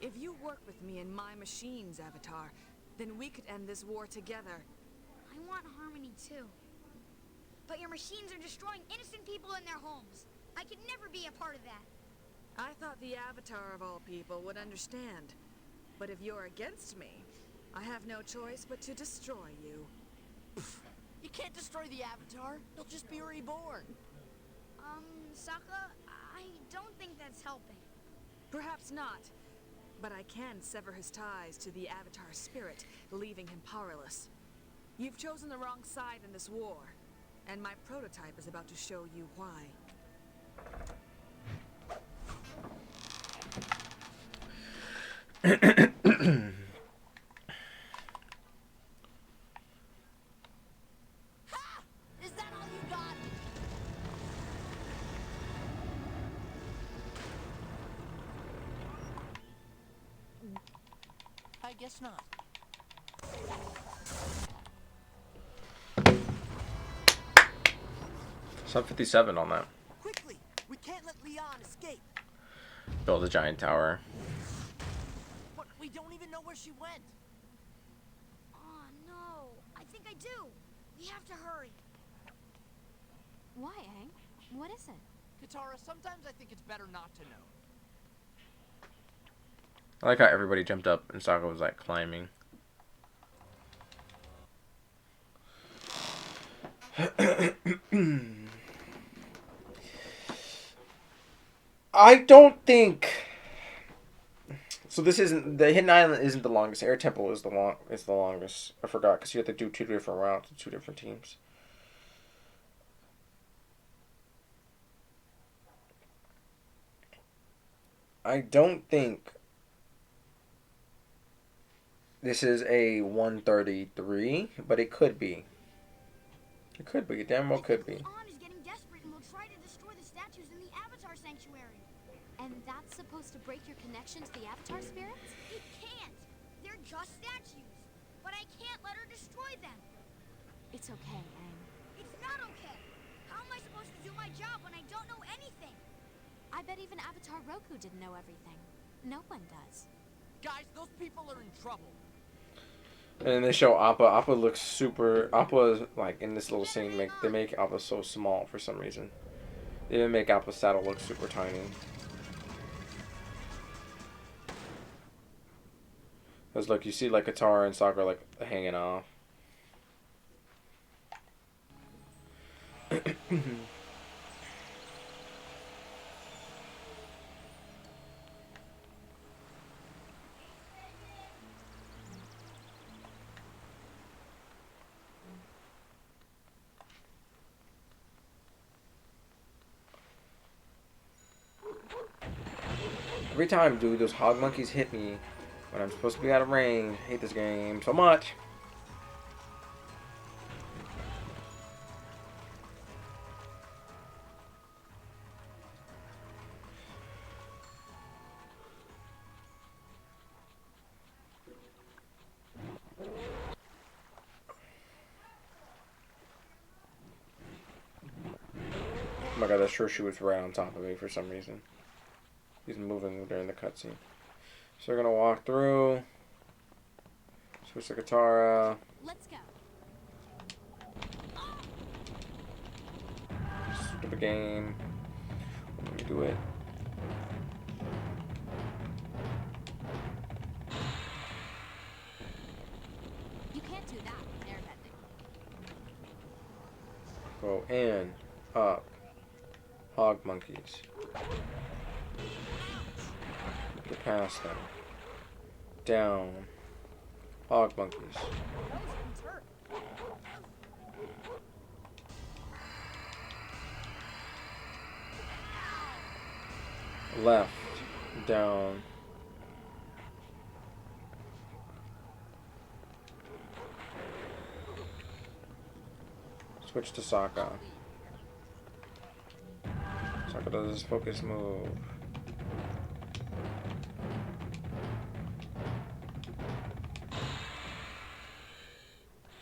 If you work with me and my machines, Avatar, then we could end this war together. I want harmony too. But your machines are destroying innocent people in their homes. I could never be a part of that. I thought the Avatar of all people would understand. But if you're against me, I have no choice but to destroy you. You can't destroy the Avatar. He'll just be reborn. Sokka, I don't think that's helping. Perhaps not. But I can sever his ties to the Avatar spirit, leaving him powerless. You've chosen the wrong side in this war. And my prototype is about to show you why. Ha! Is that all you got? I guess not. Sub 57 on that. Quickly! We can't let Leon escape. Build a giant tower. But we don't even know where she went. Oh no, I think I do. We have to hurry. Why, Aang? What is it? Katara, sometimes I think it's better not to know. I like how everybody jumped up and Sokka was like climbing. I don't think so. This isn't the Hidden Island. Isn't the longest. Air Temple is the longest. I forgot because you have to do 2 different routes, 2 different teams. I don't think this is a 133, but it could be. It could be. It damn well could be. Leon is getting desperate and will try to destroy the statues in the Avatar Sanctuary. And that's supposed to break your connection to the Avatar spirits? It can't. They're just statues. But I can't let her destroy them. It's okay, Aang. It's not okay. How am I supposed to do my job when I don't know anything? I bet even Avatar Roku didn't know everything. No one does. Guys, those people are in trouble. And then they show Appa. Appa looks super. Appa, like in this little scene, they make Appa so small for some reason. They even make Appa's saddle look super tiny. Cause look, you see like Katara and Sokka like hanging off. Every time, dude, those hog monkeys hit me when I'm supposed to be out of range. I hate this game so much. Oh my god, that sure she was right on top of me for some reason. He's moving during the cutscene. So we're gonna walk through. Switch to Katara. Let's go. Stupid game. Let me do it. You can't do that with airbending. Go in, up, hog monkeys. Get past them. Down, hog monkeys. Left, down. Switch to Sokka. Sokka does his focus move.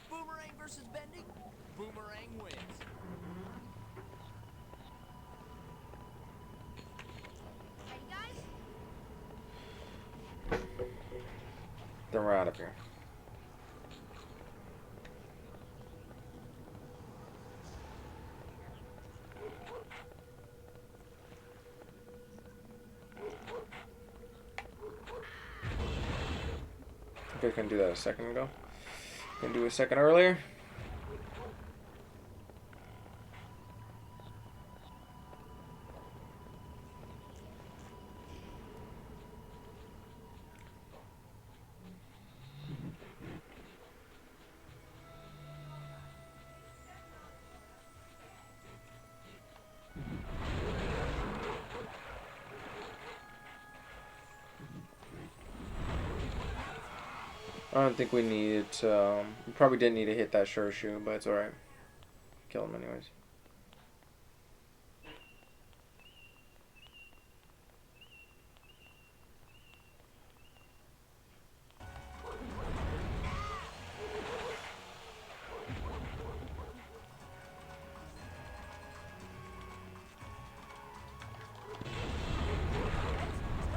Boomerang versus bending? Boomerang wins. Ready, guys? Then we're out of here. I think I can do that a second ago. Can do a second earlier. I don't think we needed to, we probably didn't need to hit that sure shoe, but it's alright. Kill him anyways.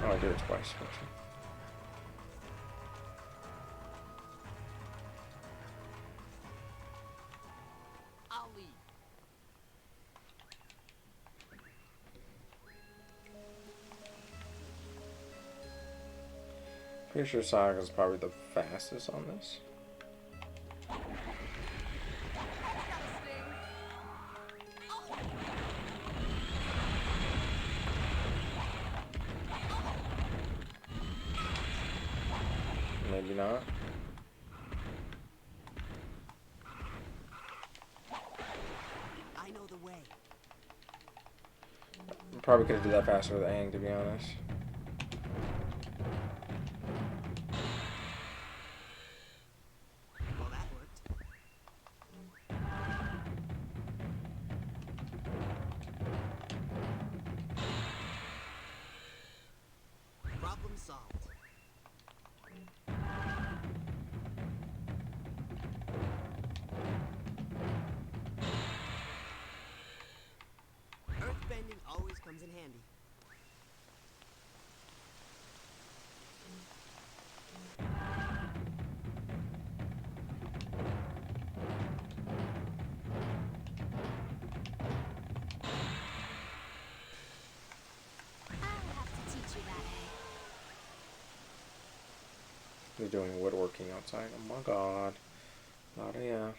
Oh, I did it twice. Okay. I'll lead. Pretty sure Sokka's probably the fastest on this. Maybe not. I know the way. Probably could have did that faster with Aang, to be honest. Well, that worked. Problem solved. Earthbending always comes in handy. They're doing woodworking outside. Oh my god. Not yeah.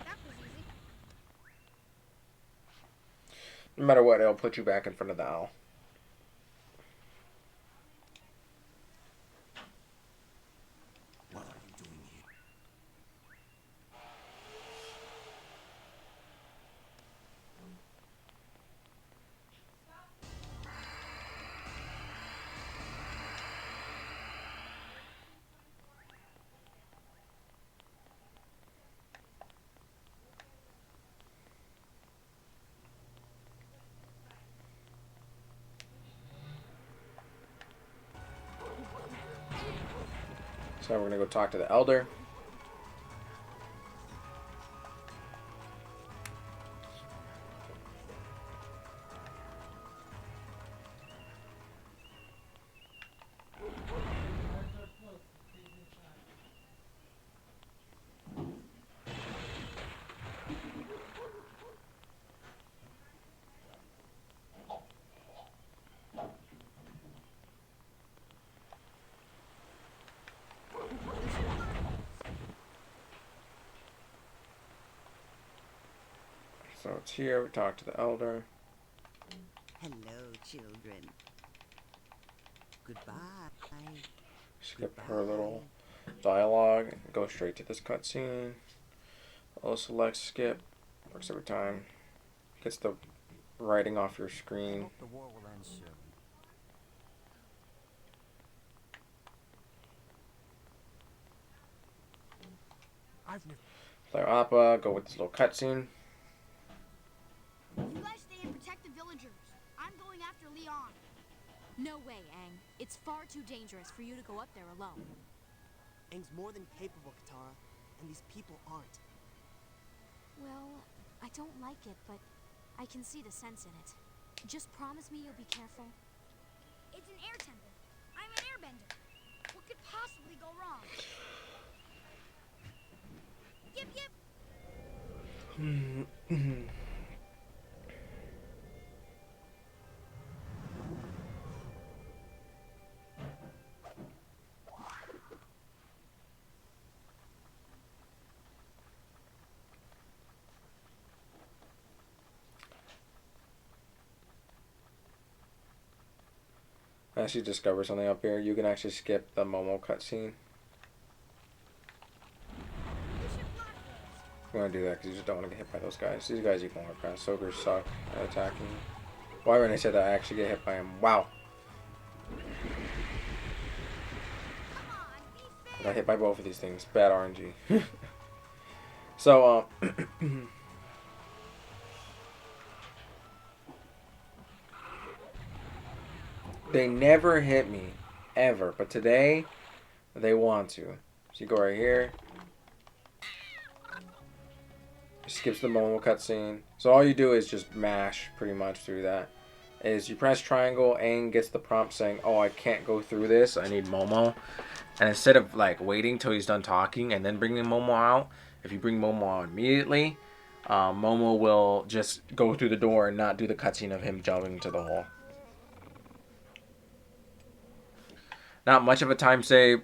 That was easy. No matter what, it'll put you back in front of the owl. What are you doing here? So we're gonna go talk to the elder. So it's here, we talk to the elder. Hello, children. Goodbye. Skip her little dialogue, go straight to this cutscene. I'll select skip, works every time. Gets the writing off your screen. Hope the war will end soon. I've never. Play Appa, go with this little cutscene. You guys stay and protect the villagers. I'm going after Leon. No way, Aang. It's far too dangerous for you to go up there alone. Aang's more than capable, Katara, and these people aren't. Well, I don't like it, but I can see the sense in it. Just promise me you'll be careful. It's an air temple. I'm an airbender. What could possibly go wrong? Yip yip. I actually discovered something up here. You can actually skip the Momo cutscene. I'm gonna do that because you just don't want to get hit by those guys. These guys you can walk past. Ogres suck at attacking. Why when I said that I actually get hit by him? Wow. I got hit by both of these things. Bad RNG. So, they never hit me. Ever. But today, they want to. So you go right here. Skips the Momo cutscene. So all you do is just mash pretty much through that. Is you press triangle, Aang gets the prompt saying, oh, I can't go through this, I need Momo. And instead of like waiting till he's done talking and then bringing Momo out, if you bring Momo out immediately, Momo will just go through the door and not do the cutscene of him jumping into the hole. Not much of a time save,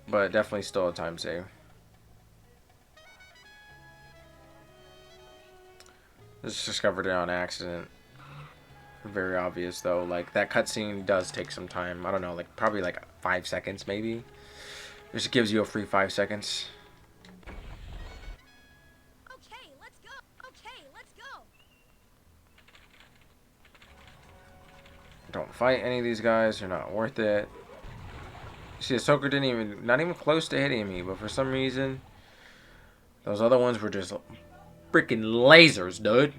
but definitely still a time save. Just discovered it on accident. Very obvious though. Like that cutscene does take some time. I don't know, like probably like 5 seconds maybe. It just gives you a free 5 seconds. Okay, let's go. Okay, let's go. Don't fight any of these guys. They're not worth it. See, Ahsoka not even close to hitting me, but for some reason, those other ones were just freaking lasers, dude.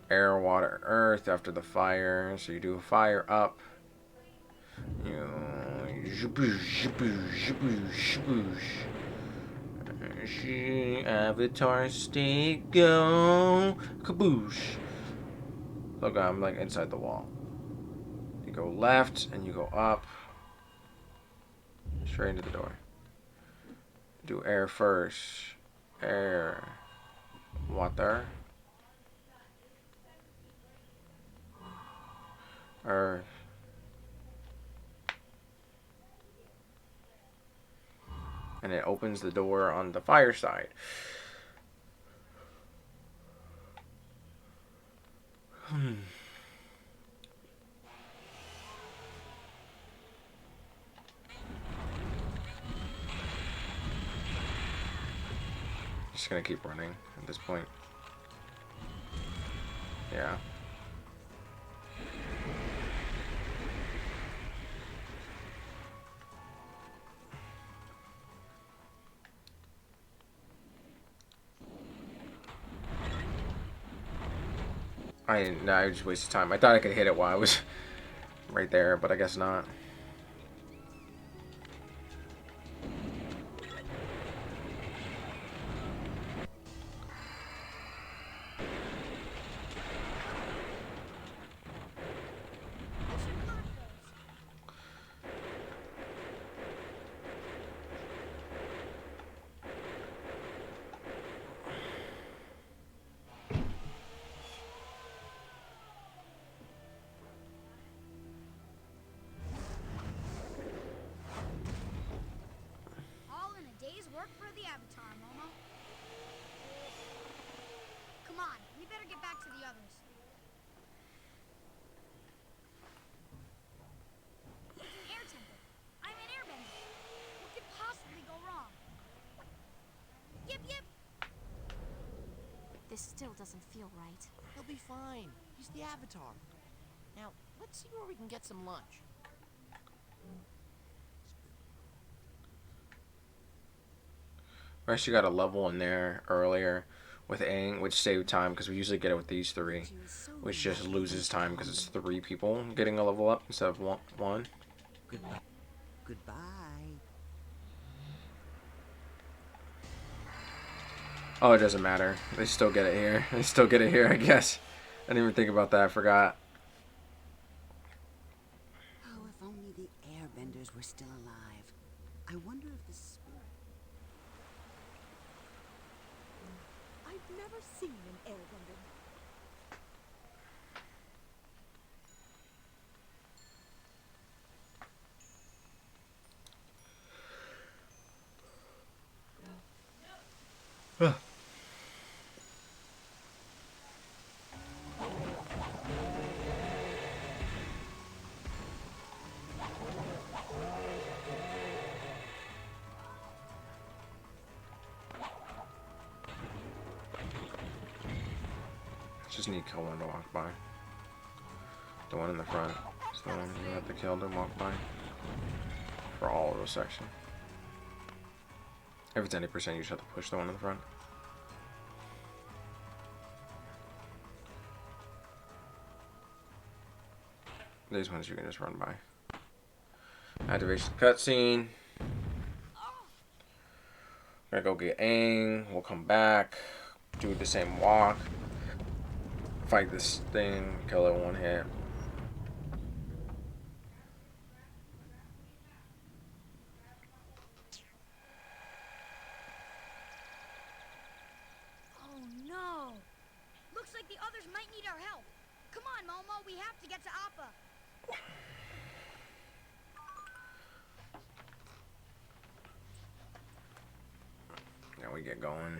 Air, water, earth after the fire. So you do a fire up. You Avatar stay go kaboosh. Look, I'm like inside the wall. You go left and you go up. Straight into the door. Do air first. Air. Water. Earth. And it opens the door on the fire side. Just gonna keep running at this point. Yeah. I just wasted time. I thought I could hit it while I was right there, but I guess not. All in a day's work for the Avatar, Momo. Come on, we better get back to the others. It's an air temple. I'm an airbender. What could possibly go wrong? Yip yip! This still doesn't feel right. He'll be fine. He's the Avatar. Now, let's see where we can get some lunch. I actually got a level in there earlier with Aang, which saved time because we usually get it with these three, which just loses time because it's 3 people getting a level up instead of one. Goodbye. Goodbye. Oh, it doesn't matter. They still get it here. They still get it here, I guess. I didn't even think about that. I forgot. Oh, if only the Airbenders were still alive. I wonder if the spirit... I've never seen an Airbender. Just need to kill one to walk by. The one in the front. It's the one you have to kill to walk by. For all of those sections. If it's any percent, you just have to push the one in the front. These ones you can just run by. Activation cutscene. Gonna go get Aang. We'll come back. Do the same walk. Fight this thing. Kill it one hit. Oh no! Looks like the others might need our help. Come on, Momo, we have to get to Appa. Now we get going.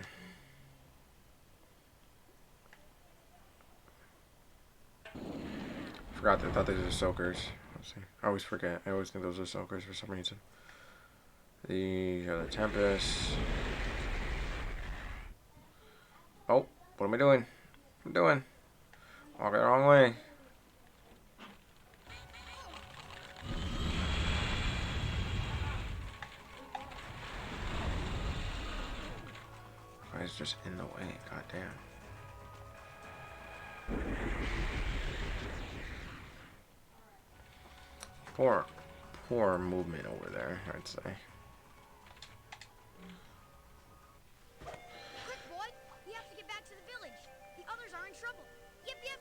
Forgot that I thought these were soakers. Let's see. I always forget. I always think those are soakers for some reason. These are the Tempest. Oh, what am I doing? What am I doing? Walking the wrong way. Why is it just in the way? God damn. Poor movement over there, I'd say. Quick, boy! We have to get back to the village. The others are in trouble. Yip, yip!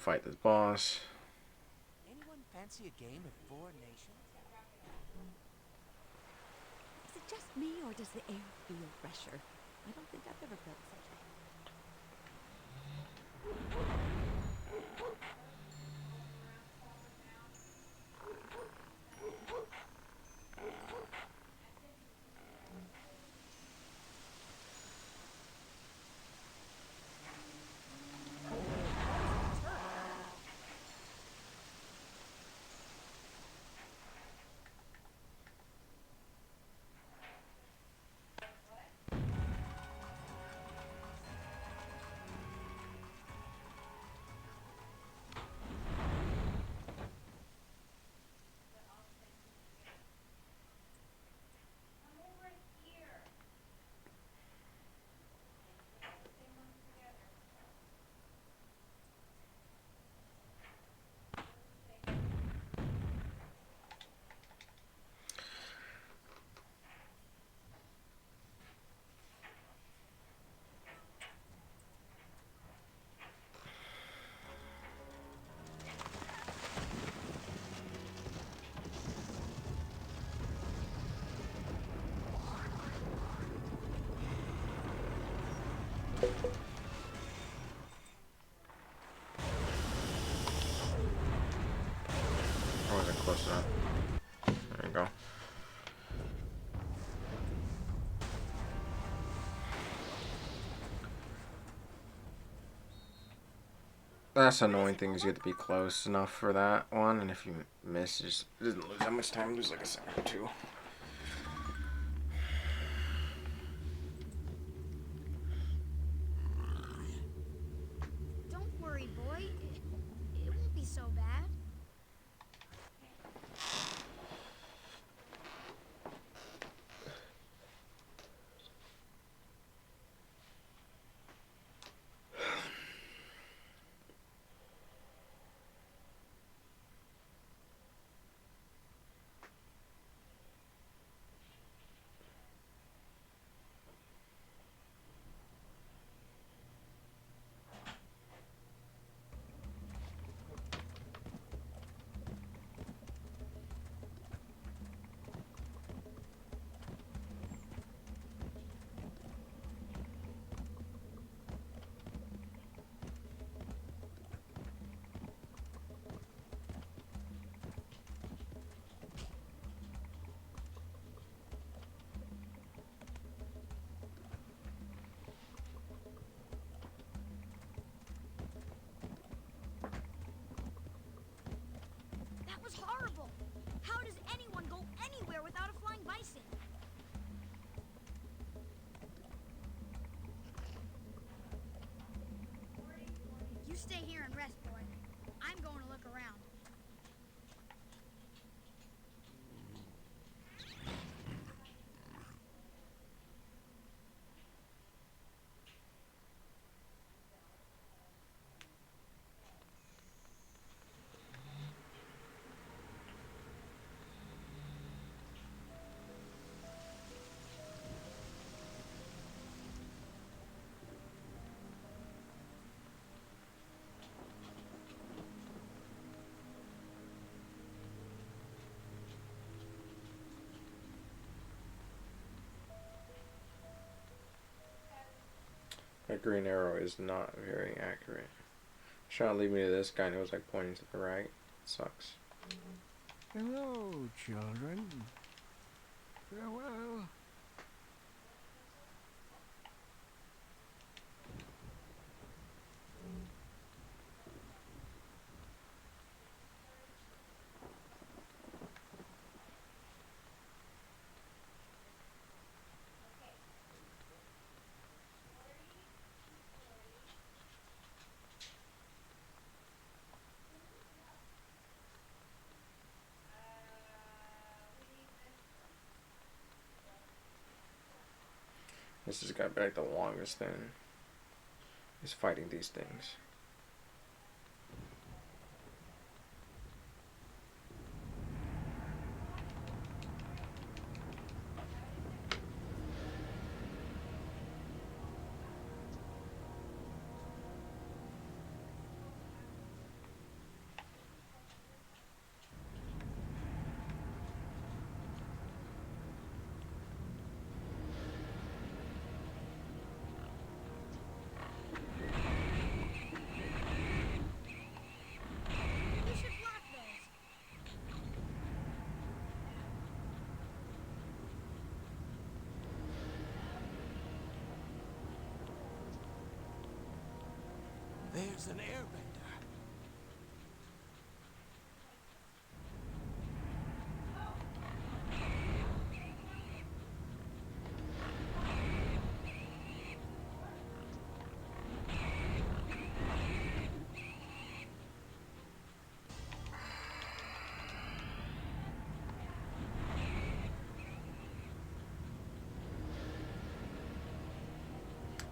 fight this boss. Anyone fancy a game of Four Nations? Is it just me, or does the air feel fresher? I don't think I've ever felt such a... I wasn't close enough. There you go. That's annoying thing is you have to be close enough for that one, and if you miss, you just didn't lose that much time. Lose like a second or two. Don't worry, boy. It won't be so bad. That was horrible. How does anyone go anywhere without a flying bison? You stay here and rest, boy. I'm going to look around. That green arrow is not very accurate. Trying to lead me to this guy knows like pointing to the right. It sucks. Hello, children. Farewell. This has got back the longest thing. Is fighting these things. is an airbender.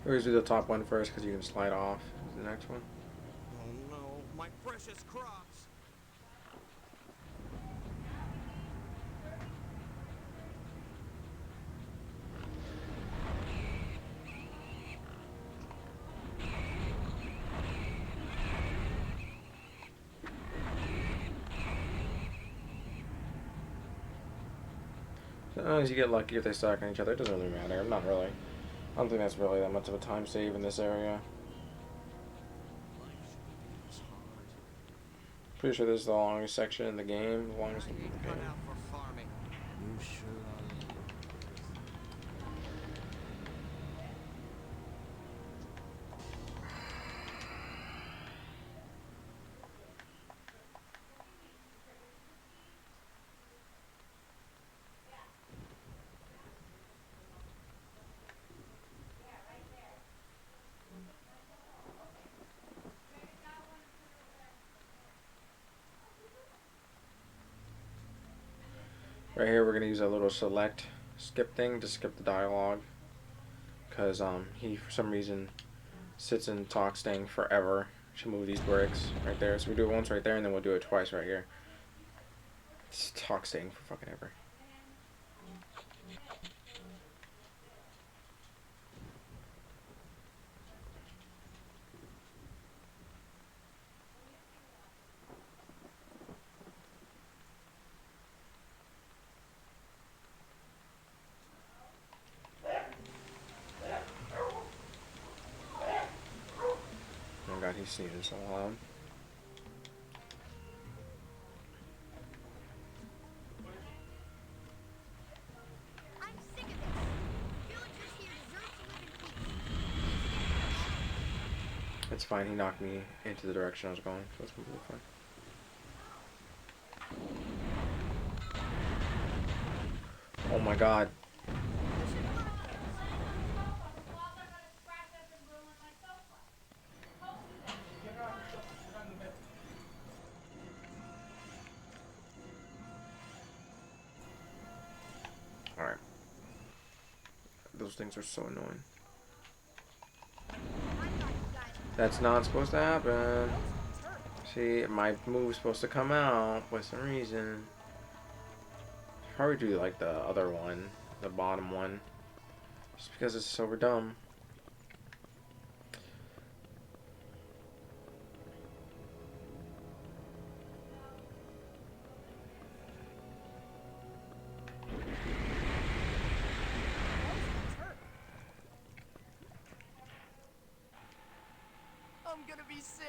We always do the top one first because you can slide off. The next one. Oh no, my precious crops. Sometimes you get lucky if they stack on each other. It doesn't really matter. Not really. I don't think that's really that much of a time save in this area. Pretty sure this is the longest section in the game. The longest in the game. For farming. You sure are. Right here, we're gonna use a little select skip thing to skip the dialogue, because he for some reason sits and talks thing forever to move these bricks right there. So we do it once right there, and then we'll do it twice right here. It's talk staying for fucking ever. Oh god, he's sneezing so loud. I'm sick of this. Villagers here deserve to live in peace. It's fine, he knocked me into the direction I was going, so it's completely fine. Oh my god. Alright. Those things are so annoying. That's not supposed to happen. See, my move's supposed to come out for some reason. Probably do like the other one, the bottom one, just because it's so dumb. I'm gonna be sick.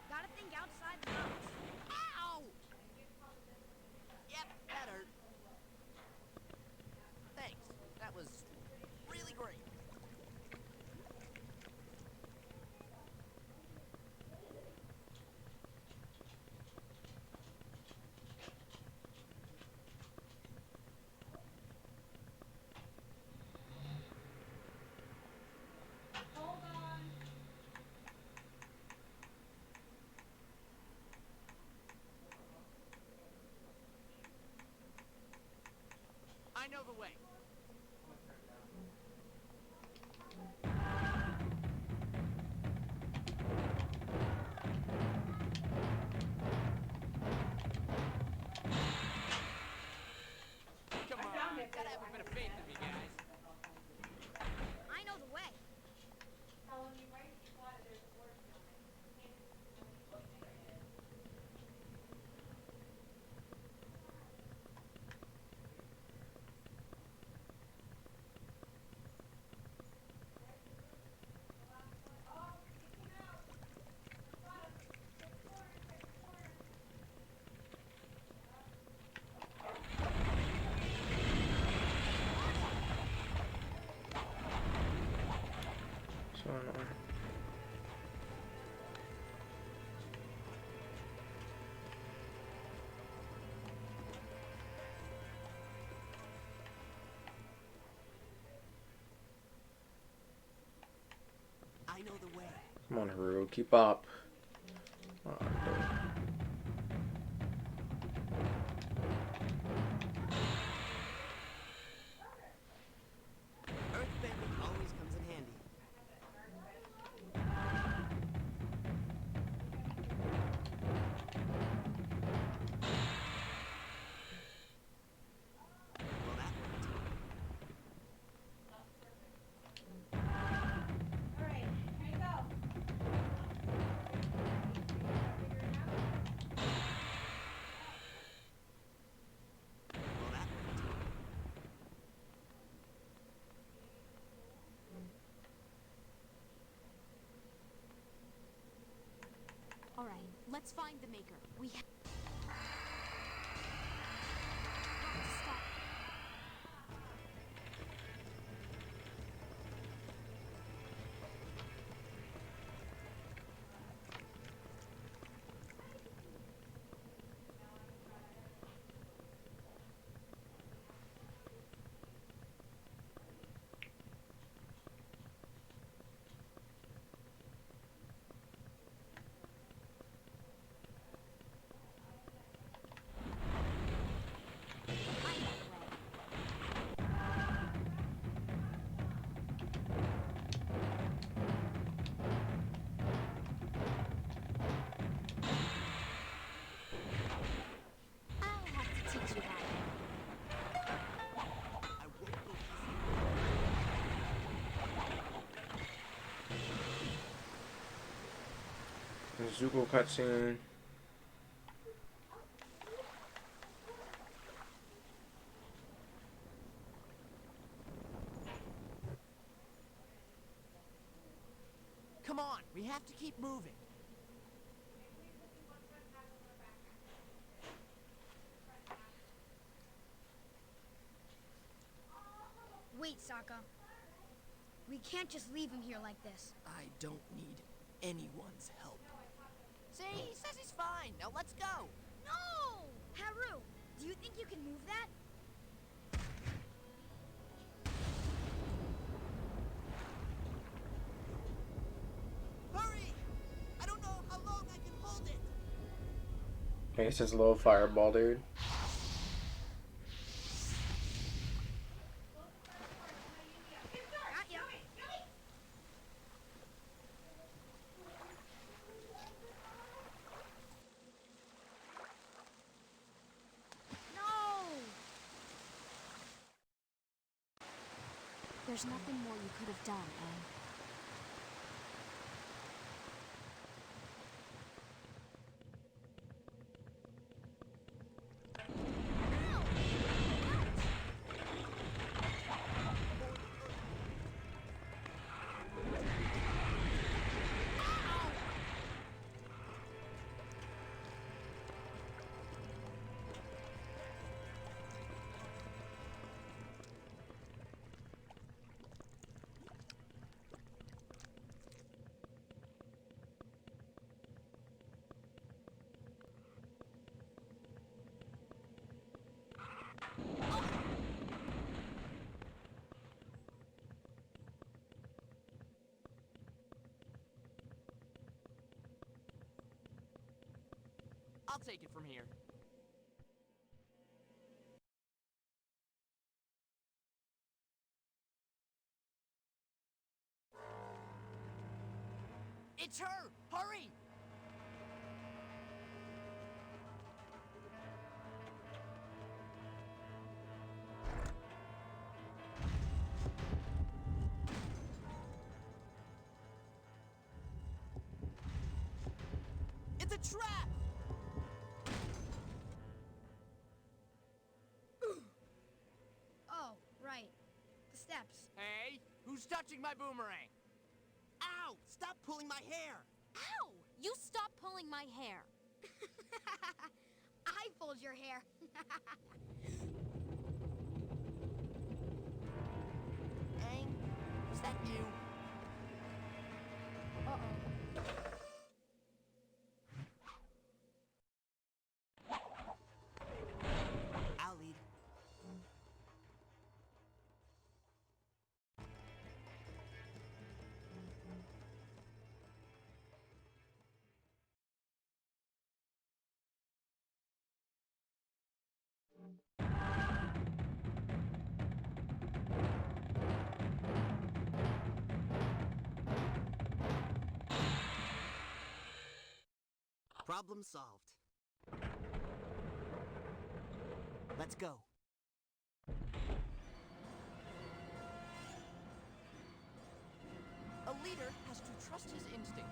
Gotta think outside the box. Ow! Yep, that hurt. Thanks. That was really great. I know the way. Come on, gotta have a bit of faith in me, guys. I know the way. Come on, Haru, keep up. Oh, Earthbending always comes in handy. Well, that worked. Well, that worked. All right, let's find the maker. We have to stop. I'll have to teach you that. I won't go easy. Zuko cutscene. Come on, we have to keep moving. Wait, Sokka. We can't just leave him here like this. I don't need anyone's help. See, he says he's fine. Now let's go. No! Haru, do you think you can move that? Hurry! I don't know how long I can hold it. Okay, it says low fireball, dude. Got ya. No! There's nothing more you could have done, Aang. I'll take it from here. It's her! Hurry! It's a trap! Oh, right. The steps. Hey, who's touching my boomerang? Ow! Stop pulling my hair! Ow! You stop pulling my hair. I pulled your hair. Aang, was that you? Uh-oh. I'll lead. Problem solved. Let's go. A leader has to trust his instincts.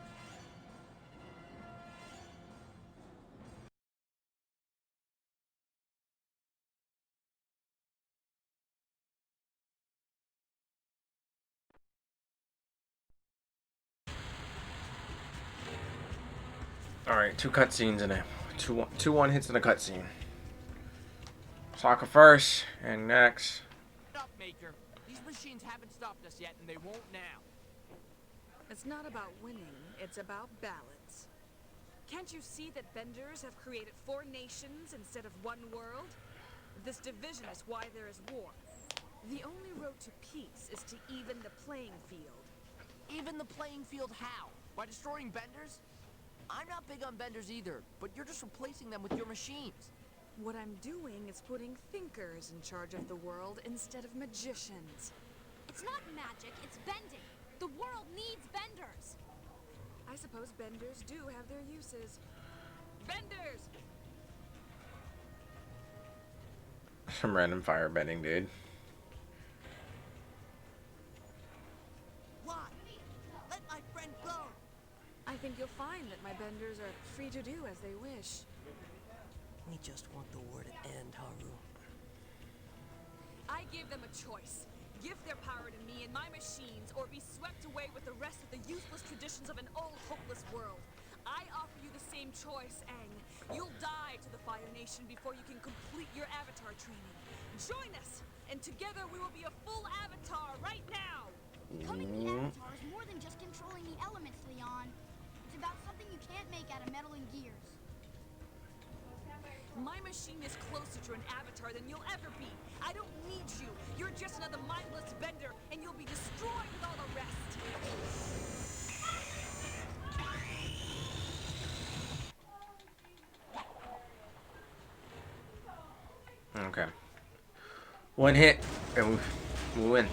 All right, 2 cutscenes in it. 2 one hits in a cutscene. Sokka first, and next. Up, Maker. These machines haven't stopped us yet, and they won't now. It's not about winning, it's about balance. Can't you see that Benders have created 4 nations instead of 1 world? This division is why there is war. The only road to peace is to even the playing field. Even the playing field how? By destroying Benders? I'm not big on Benders either, but you're just replacing them with your machines. What I'm doing is putting thinkers in charge of the world instead of magicians. It's not magic, it's bending. The world needs Benders. I suppose Benders do have their uses. Benders! Some random firebending, dude. Why? Let my friend go. I think you'll find that my Benders are free to do as they wish. We just want the war to end, Haru. I give them a choice. Give their power to me and my machines, or be swept away with the rest of the useless traditions of an old, hopeless world. I offer you the same choice, Aang. You'll die to the Fire Nation before you can complete your Avatar training. Join us, and together we will be a full Avatar right now! Becoming the Avatar is more than just controlling the elements, Leon. It's about something you can't make out of metal and gears. My machine is closer to an Avatar than you'll ever be. I don't need you. You're just another mindless Bender, and you'll be destroyed with all the rest. Okay. 1 hit, and we win.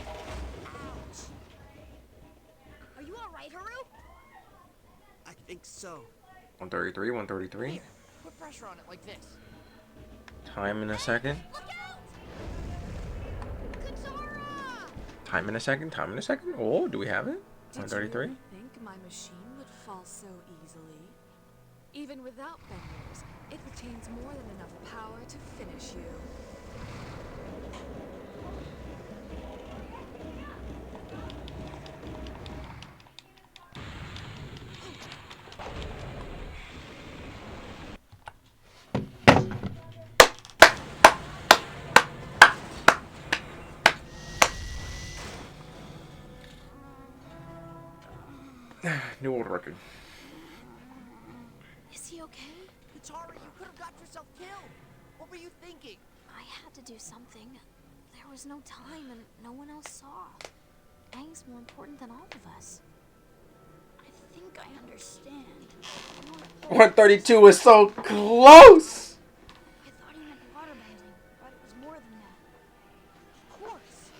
Are you alright, Haru? I think so. 133, 133. Here, put pressure on it like this. Time in a second. Look out! Katara! Time in a second. Time in a second. Oh, do we have it? Did 133. you really think my machine would fall so easily? Even without Benders, it retains more than enough power to finish you. New world record. Is he okay? Katara, you could have got yourself killed. What were you thinking? I had to do something. There was no time and no one else saw. Aang's more important than all of us. I think I understand. 132 was so close. I thought he meant waterbending, but it was more than that. Of course.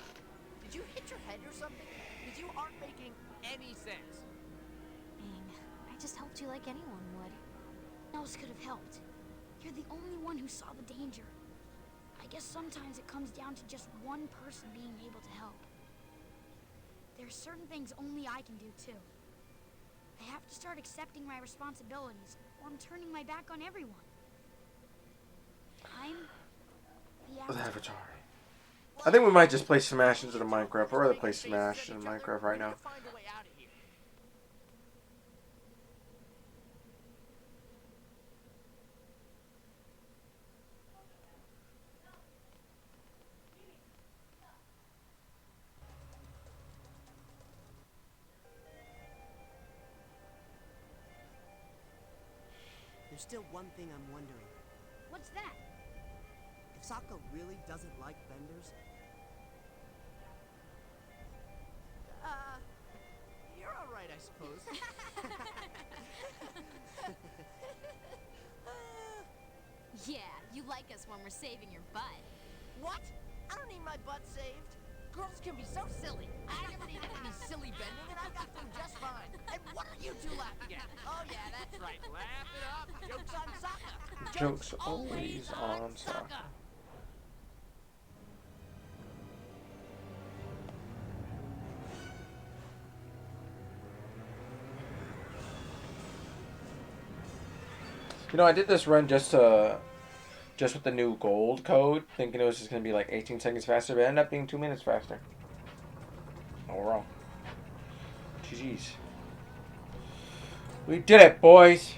Did you hit your head or something? Because you aren't making any sense. Aang, I just helped you like anyone would. No one else could have helped. You're the only one who saw the danger. I guess sometimes it comes down to just one person being able to help. There are certain things only I can do too. I have to start accepting my responsibilities, or I'm turning my back on everyone. I'm the The Avatar. Avatar. I think we might just play Smash instead of Minecraft. I'd rather play Smash than Minecraft right now. Find a way out of here. There's still one thing I'm wondering. What's that? If Sokka really doesn't like benders, You're all right, I suppose. Yeah, you like us when we're saving your butt. What? I don't need my butt saved. Girls can be so silly. I never needed any silly bending, and I got through just fine. And what are you two laughing at? Oh, yeah, that's right. Laugh it up. You Joke's always on Sokka. You know, I did this run just with the new gold code, thinking it was just gonna be like 18 seconds faster, but it ended up being 2 minutes faster. Overall. GG's. We did it, boys!